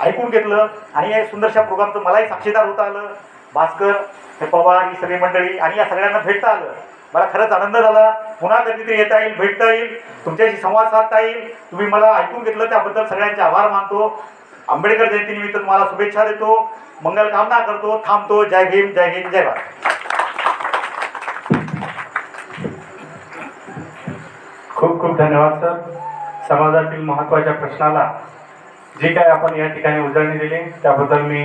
ऐकून घेतलं आणि या सुंदरशा प्रोग्रामचं मलाही साक्षीदार होता आलं. भास्कर, हे पवार, ही सगळी मंडळी आणि या सगळ्यांना भेटता आलं. मला खरंच आनंद झाला. पुन्हा कधीतरी येता येईल, भेटता येईल, तुमच्याशी संवाद साधता येईल. तुम्ही मला ऐकून घेतलं त्याबद्दल सगळ्यांचे आभार मानतो. आंबेडकर जयंतीनिमित्त तुम्हाला शुभेच्छा देतो, मंगल कामना करतो, थांबतो. जय भीम, जय हिंद, जय भारत. खूप खूप धन्यवाद सर. समाजातील महत्त्वाच्या प्रश्नाला जे काय आपण या ठिकाणी उजळणी दिली त्याबद्दल मी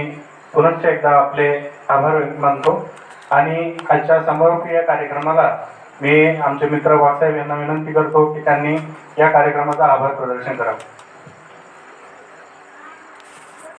पुनश्च एकदा आपले आभार मानतो. आणि आजच्या समारोपीय कार्यक्रमाला मी आमचे मित्र वासाहेब यांना विनंती करतो की त्यांनी या कार्यक्रमाचा आभार प्रदर्शन करावं.